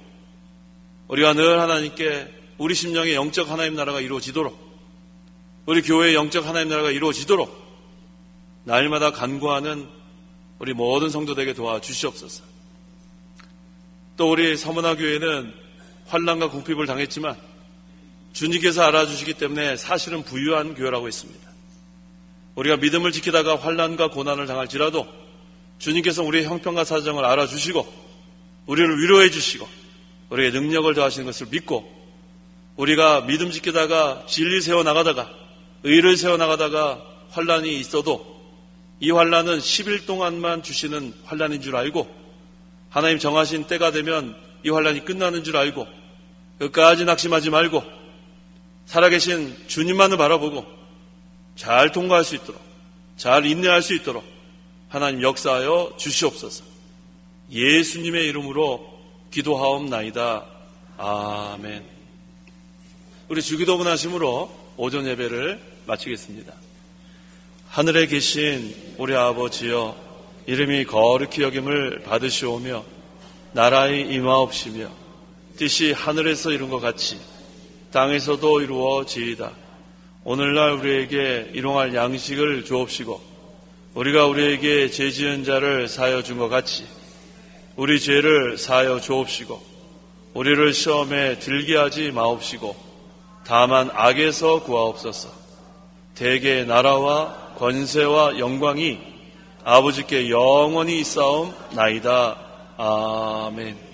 우리가 늘 하나님께 우리 심령의 영적 하나님 나라가 이루어지도록 우리 교회의 영적 하나님 나라가 이루어지도록 날마다 간구하는 우리 모든 성도들에게 도와주시옵소서. 또 우리 서머나 교회는 환난과 궁핍을 당했지만 주님께서 알아주시기 때문에 사실은 부유한 교회라고 했습니다. 우리가 믿음을 지키다가 환난과 고난을 당할지라도 주님께서 우리의 형편과 사정을 알아주시고 우리를 위로해 주시고 우리에게 능력을 더하시는 것을 믿고 우리가 믿음 지키다가 진리 세워나가다가 의를 세워나가다가 환난이 있어도 이 환난은 10일 동안만 주시는 환난인 줄 알고 하나님 정하신 때가 되면 이 환난이 끝나는 줄 알고 끝까지 낙심하지 말고 살아계신 주님만을 바라보고 잘 통과할 수 있도록 잘 인내할 수 있도록 하나님 역사하여 주시옵소서. 예수님의 이름으로 기도하옵나이다. 아멘. 우리 주기도문 하심으로 오전 예배를 마치겠습니다. 하늘에 계신 우리 아버지여 이름이 거룩히 여김을 받으시오며 나라의 임하옵시며 뜻이 하늘에서 이룬 것 같이 땅에서도 이루어지이다. 오늘날 우리에게 일용할 양식을 주옵시고 우리가 우리에게 죄 지은 자를 사하여 준 것 같이 우리 죄를 사하여 주옵시고 우리를 시험에 들게 하지 마옵시고 다만 악에서 구하옵소서. 대개 나라와 권세와 영광이 아버지께 영원히 있사옵나이다. 아멘.